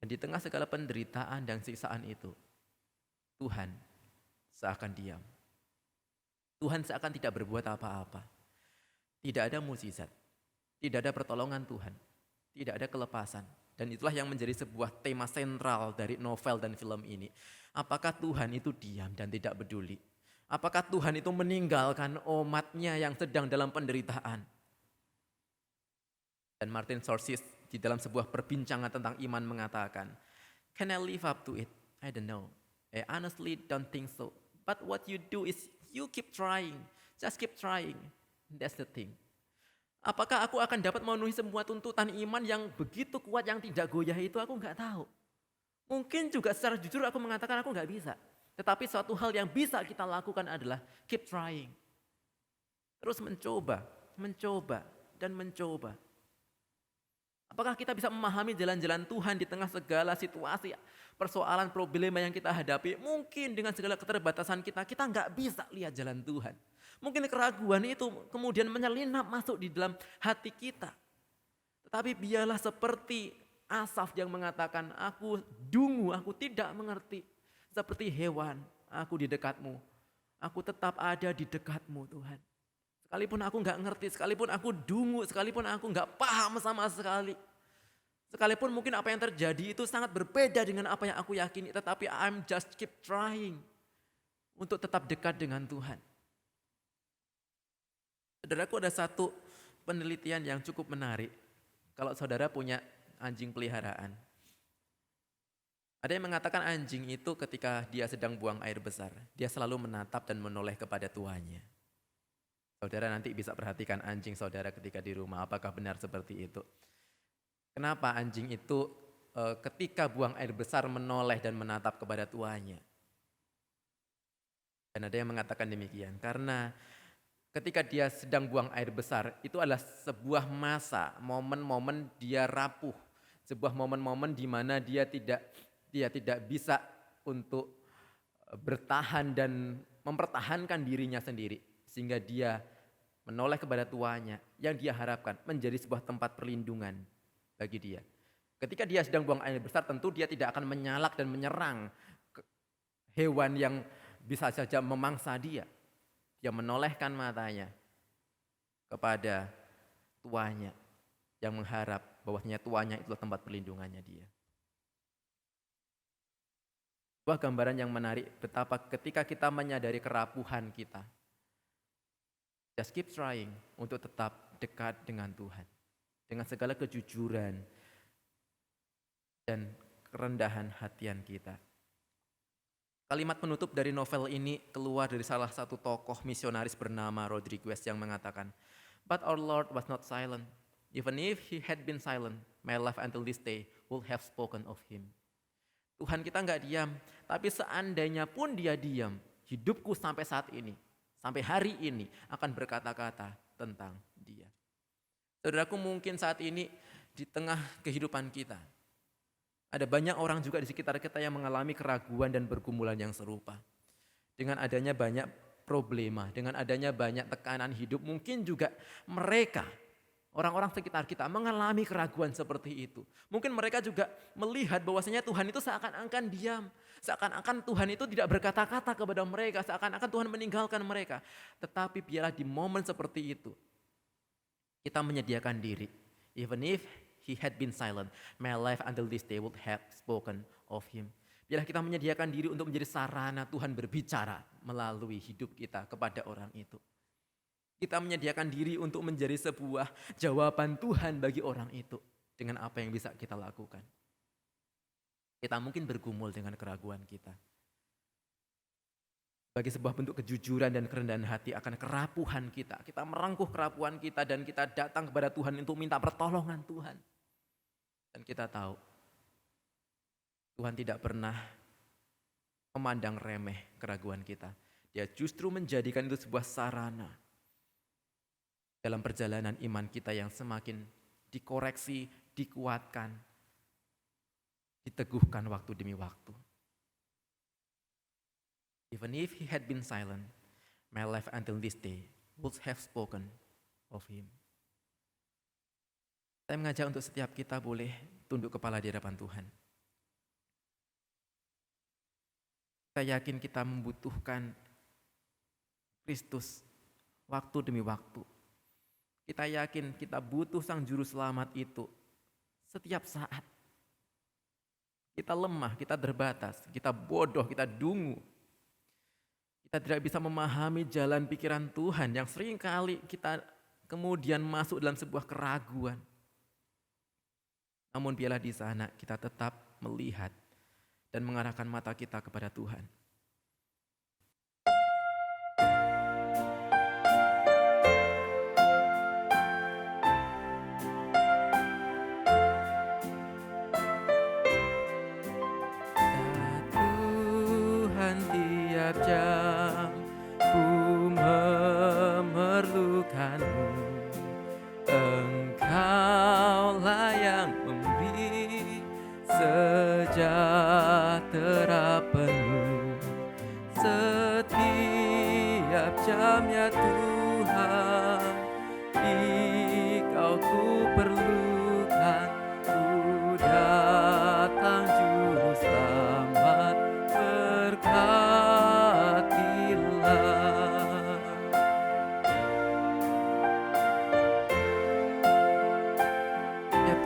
Dan di tengah segala penderitaan dan siksaan itu, Tuhan seakan diam. Tuhan seakan tidak berbuat apa-apa. Tidak ada mukjizat, tidak ada pertolongan Tuhan. Tidak ada kelepasan. Dan itulah yang menjadi sebuah tema sentral dari novel dan film ini. Apakah Tuhan itu diam dan tidak peduli? Apakah Tuhan itu meninggalkan umatnya yang sedang dalam penderitaan? Dan Martin Scorsese di dalam sebuah perbincangan tentang iman mengatakan, "Can I live up to it? I don't know. I honestly don't think so. But what you do is you keep trying. Just keep trying. That's the thing." Apakah aku akan dapat memenuhi semua tuntutan iman yang begitu kuat yang tidak goyah itu, aku nggak tahu. Mungkin juga secara jujur aku mengatakan aku nggak bisa. Tetapi suatu hal yang bisa kita lakukan adalah keep trying. Terus mencoba, dan mencoba. Apakah kita bisa memahami jalan-jalan Tuhan di tengah segala situasi, persoalan, problema yang kita hadapi? Mungkin dengan segala keterbatasan kita nggak bisa lihat jalan Tuhan. Mungkin keraguan itu kemudian menyelinap masuk di dalam hati kita. Tetapi biarlah seperti Asaf yang mengatakan, aku dungu, aku tidak mengerti. Seperti hewan, aku di dekatmu. Aku tetap ada di dekatmu Tuhan. Sekalipun aku nggak ngerti, sekalipun aku dungu, sekalipun aku nggak paham sama sekali. Sekalipun mungkin apa yang terjadi itu sangat berbeda dengan apa yang aku yakini. Tetapi I'm just keep trying untuk tetap dekat dengan Tuhan. Saudaraku, ada satu penelitian yang cukup menarik. Kalau saudara punya anjing peliharaan. Ada yang mengatakan anjing itu ketika dia sedang buang air besar, dia selalu menatap dan menoleh kepada tuannya. Saudara nanti bisa perhatikan anjing saudara ketika di rumah, apakah benar seperti itu. Kenapa anjing itu ketika buang air besar menoleh dan menatap kepada tuannya? Dan ada yang mengatakan demikian, karena ketika dia sedang buang air besar, itu adalah sebuah masa, momen-momen dia rapuh. Sebuah momen-momen di mana dia tidak bisa untuk bertahan dan mempertahankan dirinya sendiri. Sehingga dia menoleh kepada tuannya yang dia harapkan menjadi sebuah tempat perlindungan bagi dia. Ketika dia sedang buang air besar, tentu dia tidak akan menyalak dan menyerang hewan yang bisa saja memangsa dia. Dia menolehkan matanya kepada tuannya yang mengharap bahwasanya tuannya itulah tempat perlindungannya dia. Sebuah gambaran yang menarik betapa ketika kita menyadari kerapuhan kita, just keep trying untuk tetap dekat dengan Tuhan. Dengan segala kejujuran dan kerendahan hatian kita. Kalimat penutup dari novel ini keluar dari salah satu tokoh misionaris bernama Rodriguez yang mengatakan, "But our Lord was not silent. Even if he had been silent, my life until this day would have spoken of him." Tuhan kita nggak diam, tapi seandainya pun dia diam, hidupku sampai saat ini, sampai hari ini akan berkata-kata tentang dia. Saudaraku, mungkin saat ini di tengah kehidupan kita, ada banyak orang juga di sekitar kita yang mengalami keraguan dan pergumulan yang serupa. Dengan adanya banyak problema, dengan adanya banyak tekanan hidup, mungkin juga mereka, orang-orang sekitar kita mengalami keraguan seperti itu. Mungkin mereka juga melihat bahwasanya Tuhan itu seakan-akan diam, seakan-akan Tuhan itu tidak berkata-kata kepada mereka, seakan-akan Tuhan meninggalkan mereka. Tetapi biarlah di momen seperti itu, kita menyediakan diri. Even if he had been silent, my life until this day would have spoken of him. Biarlah kita menyediakan diri untuk menjadi sarana Tuhan berbicara melalui hidup kita kepada orang itu. Kita menyediakan diri untuk menjadi sebuah jawaban Tuhan bagi orang itu dengan apa yang bisa kita lakukan. Kita mungkin bergumul dengan keraguan kita. Bagi sebuah bentuk kejujuran dan kerendahan hati akan kerapuhan kita. Kita merangkuh kerapuhan kita dan kita datang kepada Tuhan untuk minta pertolongan Tuhan. Dan kita tahu Tuhan tidak pernah memandang remeh keraguan kita. Dia justru menjadikan itu sebuah sarana dalam perjalanan iman kita yang semakin dikoreksi, dikuatkan, diteguhkan waktu demi waktu. Even if he had been silent, my life until this day would have spoken of him. Saya mengajak untuk setiap kita boleh tunduk kepala di hadapan Tuhan. Saya yakin kita membutuhkan Kristus waktu demi waktu. Kita yakin kita butuh Sang Juru Selamat itu setiap saat. Kita lemah, kita terbatas, kita bodoh, kita dungu. Kita tidak bisa memahami jalan pikiran Tuhan yang seringkali kita kemudian masuk dalam sebuah keraguan. Namun biarlah di sana kita tetap melihat dan mengarahkan mata kita kepada Tuhan. Tuhan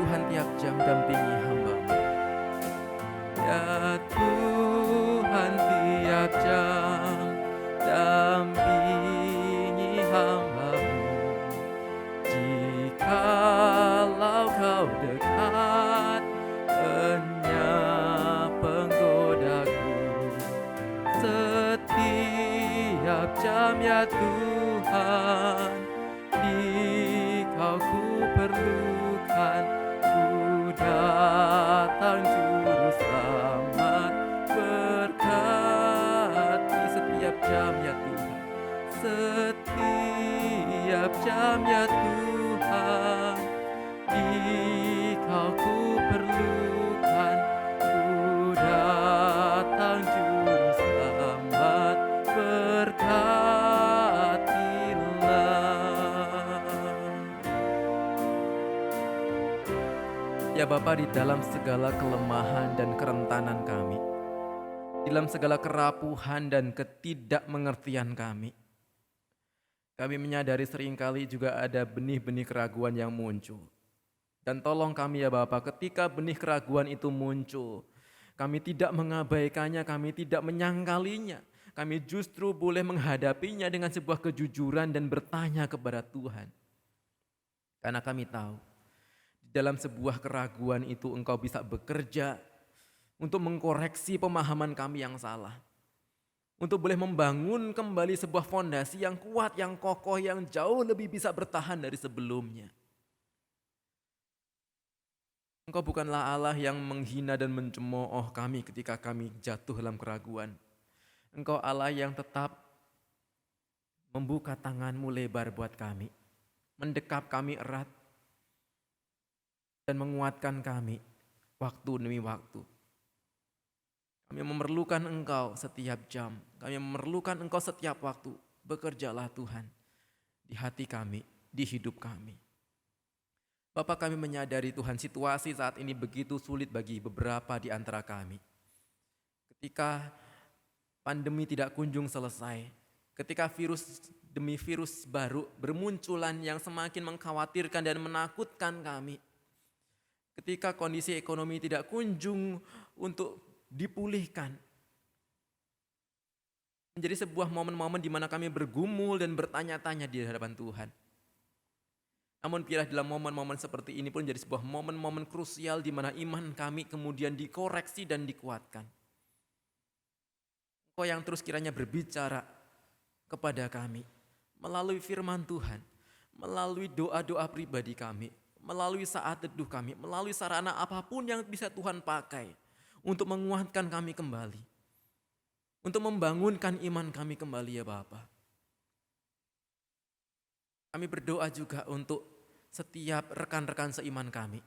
Tuhan tiap jam dampingi hamba-Mu. Ya Tuhan tiap jam dampingi hamba-Mu. Jikalau Kau dekat, lenyap penggodaku. Setiap jam ya Tuhan, di Kau ku perlukan. Ku datang juru selamat, berkati setiap jam ya Tuhan. Setiap jam ya Tuhan, di Kau ku perlukan. Ku datang juru selamat, berkatilah. Ya Bapa, di dalam segala kelemahan dan kerentanan kami, dalam segala kerapuhan dan ketidakmengertian kami menyadari seringkali juga ada benih-benih keraguan yang muncul. Dan tolong kami ya Bapa, ketika benih keraguan itu muncul, kami tidak mengabaikannya, kami tidak menyangkalinya. Kami justru boleh menghadapinya dengan sebuah kejujuran dan bertanya kepada Tuhan. Karena kami tahu, di dalam sebuah keraguan itu Engkau bisa bekerja untuk mengkoreksi pemahaman kami yang salah. Untuk boleh membangun kembali sebuah fondasi yang kuat, yang kokoh, yang jauh lebih bisa bertahan dari sebelumnya. Engkau bukanlah Allah yang menghina dan mencemooh kami ketika kami jatuh dalam keraguan. Engkau Allah yang tetap membuka tangan-Mu lebar buat kami, mendekap kami erat, dan menguatkan kami waktu demi waktu. Kami memerlukan Engkau setiap jam, kami memerlukan Engkau setiap waktu. Bekerjalah Tuhan di hati kami, di hidup kami. Bapak, kami menyadari Tuhan, situasi saat ini begitu sulit bagi beberapa di antara kami. Ketika pandemi tidak kunjung selesai, ketika virus demi virus baru bermunculan yang semakin mengkhawatirkan dan menakutkan kami. Ketika kondisi ekonomi tidak kunjung untuk dipulihkan. Menjadi sebuah momen-momen di mana kami bergumul dan bertanya-tanya di hadapan Tuhan. Namun biarlah dalam momen-momen seperti ini pun menjadi sebuah momen-momen krusial di mana iman kami kemudian dikoreksi dan dikuatkan. Engkau yang terus kiranya berbicara kepada kami melalui firman Tuhan, melalui doa-doa pribadi kami, melalui saat teduh kami, melalui sarana apapun yang bisa Tuhan pakai untuk menguatkan kami kembali, untuk membangunkan iman kami kembali ya Bapa. Kami berdoa juga untuk setiap rekan-rekan seiman kami.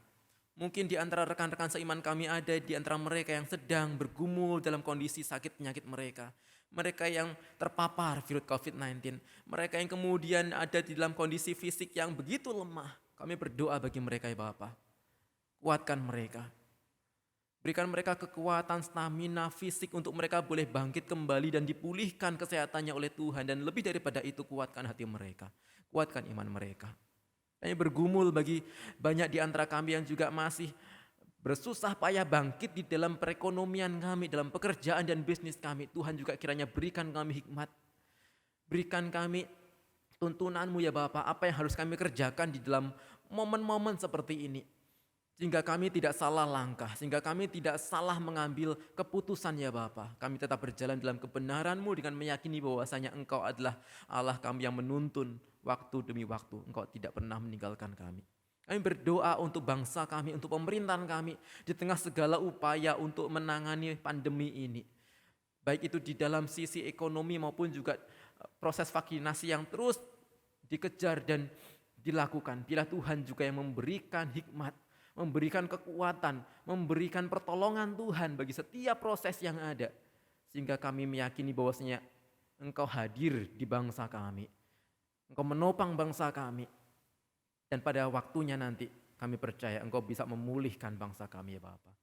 Mungkin di antara rekan-rekan seiman kami ada di antara mereka yang sedang bergumul dalam kondisi sakit penyakit mereka. Mereka yang terpapar virus COVID-19. Mereka yang kemudian ada di dalam kondisi fisik yang begitu lemah. Kami berdoa bagi mereka ya Bapa. Kuatkan mereka. Berikan mereka kekuatan, stamina, fisik untuk mereka boleh bangkit kembali dan dipulihkan kesehatannya oleh Tuhan. Dan lebih daripada itu, kuatkan hati mereka, kuatkan iman mereka. Kami bergumul bagi banyak di antara kami yang juga masih bersusah payah bangkit di dalam perekonomian kami, dalam pekerjaan dan bisnis kami. Tuhan juga kiranya berikan kami hikmat, berikan kami tuntunan-Mu ya Bapa, apa yang harus kami kerjakan di dalam momen-momen seperti ini. Sehingga kami tidak salah langkah, sehingga kami tidak salah mengambil keputusan ya Bapa. Kami tetap berjalan dalam kebenaran-Mu dengan meyakini bahwasanya Engkau adalah Allah kami yang menuntun waktu demi waktu. Engkau tidak pernah meninggalkan kami. Kami berdoa untuk bangsa kami, untuk pemerintahan kami di tengah segala upaya untuk menangani pandemi ini. Baik itu di dalam sisi ekonomi maupun juga proses vaksinasi yang terus dikejar dan dilakukan. Bila Tuhan juga yang memberikan hikmat, memberikan kekuatan, memberikan pertolongan Tuhan bagi setiap proses yang ada. Sehingga kami meyakini bahwasanya Engkau hadir di bangsa kami. Engkau menopang bangsa kami. Dan pada waktunya nanti kami percaya Engkau bisa memulihkan bangsa kami ya Bapa.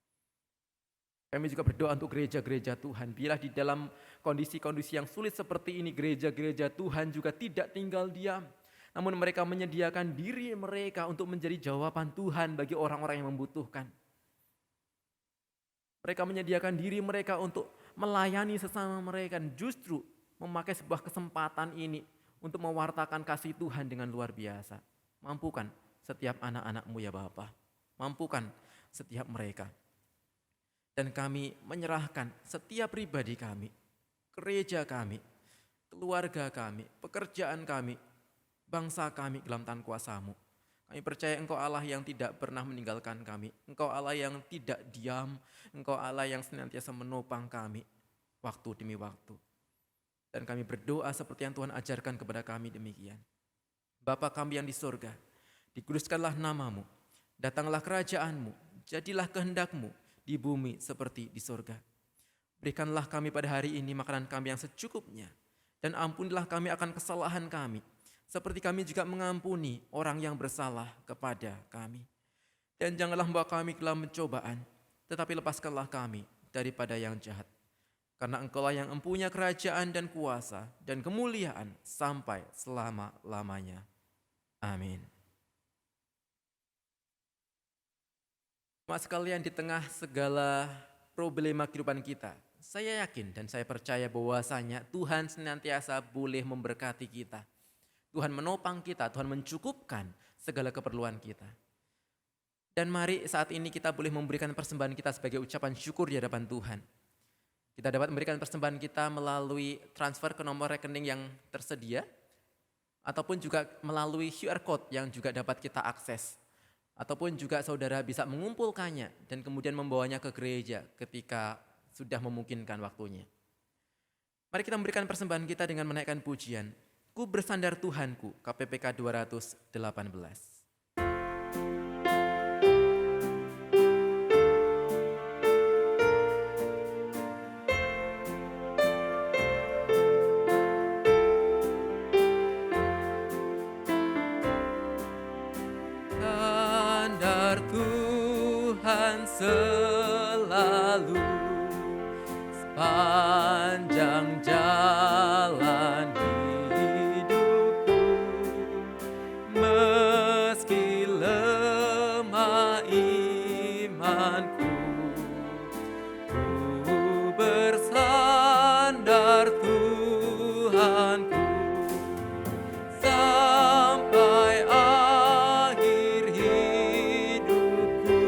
Kami juga berdoa untuk gereja-gereja Tuhan. Bila di dalam kondisi-kondisi yang sulit seperti ini, gereja-gereja Tuhan juga tidak tinggal diam. namun mereka menyediakan diri mereka untuk menjadi jawaban Tuhan bagi orang-orang yang membutuhkan. Mereka menyediakan diri mereka untuk melayani sesama mereka dan justru memakai sebuah kesempatan ini untuk mewartakan kasih Tuhan dengan luar biasa. Mampukan setiap anak-anak-Mu ya Bapa, mampukan setiap mereka. Dan kami menyerahkan setiap pribadi kami, gereja kami, keluarga kami, pekerjaan kami, bangsa kami dalam tangan kuasa-Mu. Kami percaya Engkau Allah yang tidak pernah meninggalkan kami. Engkau Allah yang tidak diam. Engkau Allah yang senantiasa menopang kami waktu demi waktu. Dan kami berdoa seperti yang Tuhan ajarkan kepada kami demikian. Bapa kami yang di surga, dikuduskanlah nama-Mu, datanglah kerajaan-Mu, jadilah kehendak-Mu di bumi seperti di surga. Berikanlah kami pada hari ini makanan kami yang secukupnya, dan ampunilah kami akan kesalahan kami, seperti kami juga mengampuni orang yang bersalah kepada kami. Dan janganlah membawa kami ke dalam pencobaan, tetapi lepaskanlah kami daripada yang jahat. Karena Engkaulah yang empunya kerajaan dan kuasa dan kemuliaan sampai selama-lamanya. Amin. Jemaat sekalian, di tengah segala problema kehidupan kita, saya yakin dan saya percaya bahwasanya Tuhan senantiasa boleh memberkati kita. Tuhan menopang kita, Tuhan mencukupkan segala keperluan kita. Dan mari saat ini kita boleh memberikan persembahan kita sebagai ucapan syukur di hadapan Tuhan. Kita dapat memberikan persembahan kita melalui transfer ke nomor rekening yang tersedia, ataupun juga melalui QR Code yang juga dapat kita akses. Ataupun juga saudara bisa mengumpulkannya dan kemudian membawanya ke gereja ketika sudah memungkinkan waktunya. Mari kita memberikan persembahan kita dengan menaikkan pujian. Ku bersandar Tuhanku, KPPK 218. Sandar Tuhan selalu sepanjang jalan hidupku, meski lemah imanku, ku bersandar Tuhanku sampai akhir hidupku,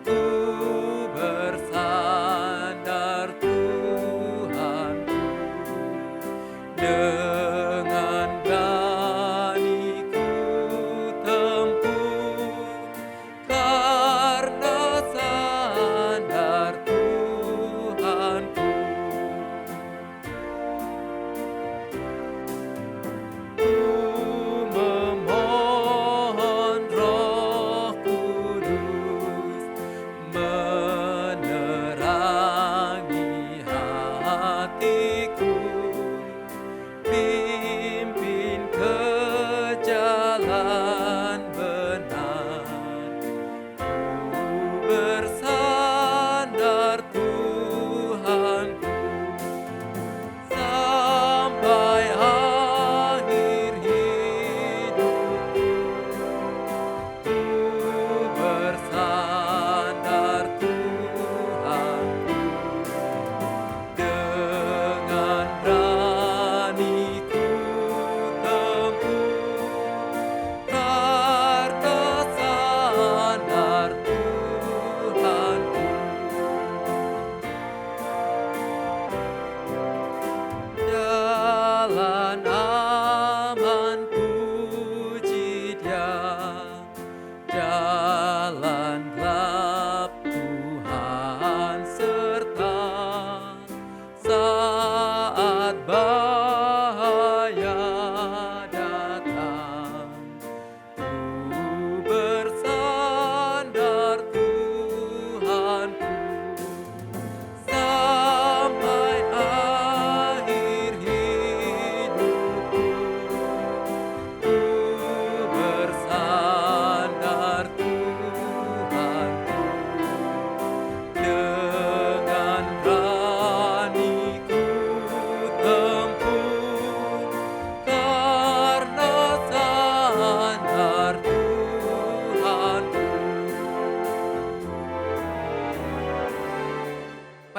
ku bersandar Tuhanku. Dengan berani ku tempuh, karena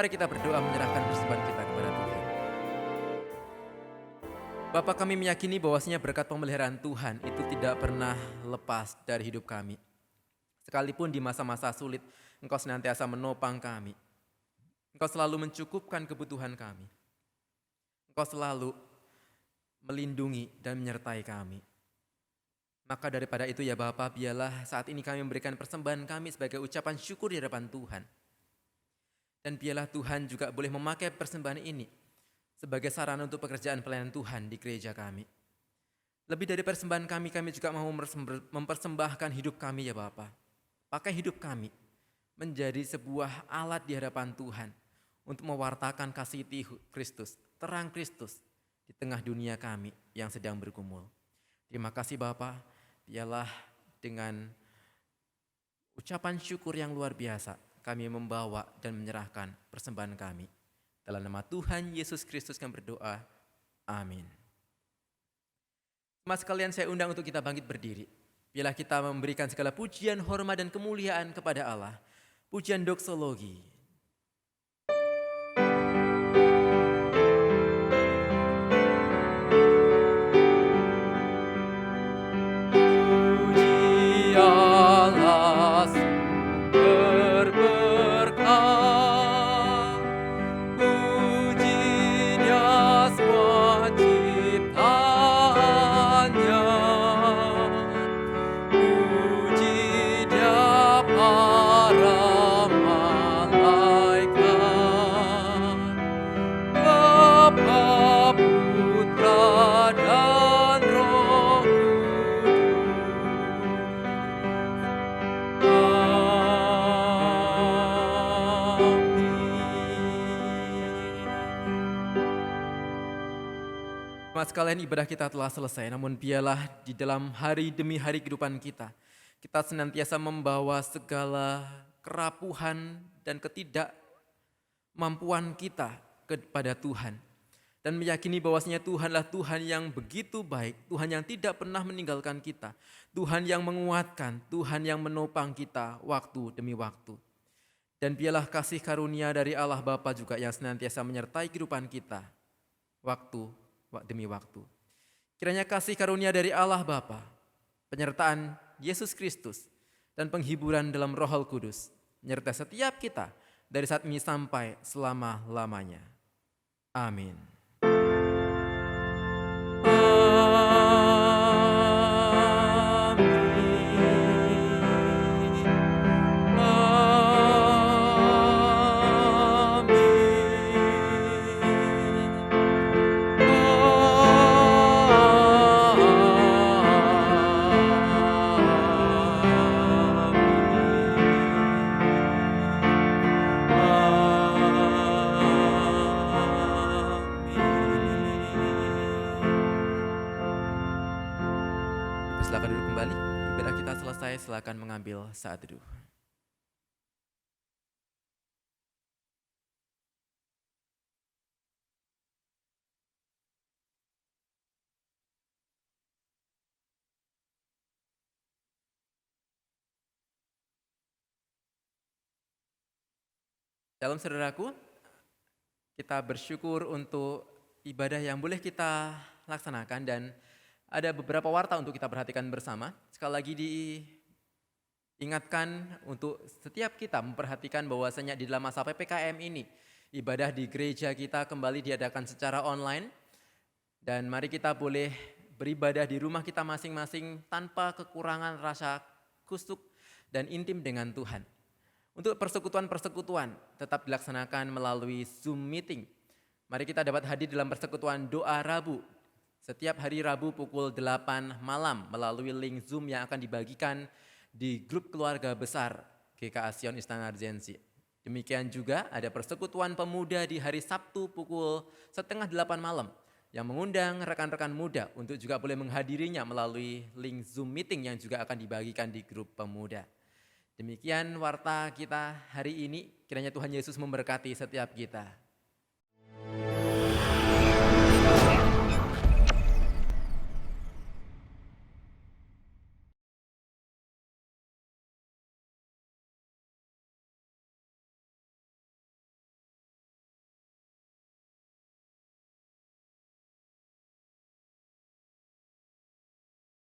Mari kita berdoa menyerahkan persembahan kita kepada Tuhan. Bapa, kami meyakini bahwasanya berkat pemeliharaan Tuhan itu tidak pernah lepas dari hidup kami. Sekalipun di masa-masa sulit, Engkau senantiasa menopang kami. Engkau selalu mencukupkan kebutuhan kami. Engkau selalu melindungi dan menyertai kami. Maka daripada itu ya Bapa, biarlah saat ini kami memberikan persembahan kami sebagai ucapan syukur di hadapan Tuhan. Dan biarlah Tuhan juga boleh memakai persembahan ini sebagai sarana untuk pekerjaan pelayanan Tuhan di gereja kami. Lebih dari persembahan kami juga mau mempersembahkan hidup kami ya Bapa. Pakai hidup kami menjadi sebuah alat di hadapan Tuhan untuk mewartakan kasih Kristus, terang Kristus di tengah dunia kami yang sedang bergumul. Terima kasih Bapa, biarlah dengan ucapan syukur yang luar biasa kami membawa dan menyerahkan persembahan kami. Dalam nama Tuhan Yesus Kristus kami berdoa. Amin. Mas sekalian, saya undang untuk kita bangkit berdiri. Biarlah kita memberikan segala pujian, hormat dan kemuliaan kepada Allah. Pujian doksologi. Sekalian, ibadah kita telah selesai, namun biarlah di dalam hari demi hari kehidupan kita senantiasa membawa segala kerapuhan dan ketidakmampuan kita kepada Tuhan. Dan meyakini bahwasanya Tuhanlah Tuhan yang begitu baik, Tuhan yang tidak pernah meninggalkan kita, Tuhan yang menguatkan, Tuhan yang menopang kita waktu demi waktu. Dan biarlah kasih karunia dari Allah Bapa juga yang senantiasa menyertai kehidupan kita waktu demi waktu. Kiranya kasih karunia dari Allah Bapa, penyertaan Yesus Kristus, dan penghiburan dalam Roh Kudus menyertai setiap kita dari saat ini sampai selama-lamanya. Amin. Silakan duduk kembali. Ibadah kita selesai, silakan mengambil saat teduh. Dalam saudaraku, kita bersyukur untuk ibadah yang boleh kita laksanakan dan ada beberapa warta untuk kita perhatikan bersama. Sekali lagi diingatkan untuk setiap kita memperhatikan bahwasanya di dalam masa PPKM ini, ibadah di gereja kita kembali diadakan secara online. Dan mari kita boleh beribadah di rumah kita masing-masing tanpa kekurangan rasa kusuk dan intim dengan Tuhan. Untuk persekutuan-persekutuan tetap dilaksanakan melalui Zoom meeting. Mari kita dapat hadir dalam persekutuan doa Rabu. Setiap hari Rabu pukul 8 malam melalui link Zoom yang akan dibagikan di grup keluarga besar GKA Sion Istana Arjensi. Demikian juga ada persekutuan pemuda di hari Sabtu pukul 7:30 malam yang mengundang rekan-rekan muda untuk juga boleh menghadirinya melalui link Zoom meeting yang juga akan dibagikan di grup pemuda. Demikian warta kita hari ini, kiranya Tuhan Yesus memberkati setiap kita.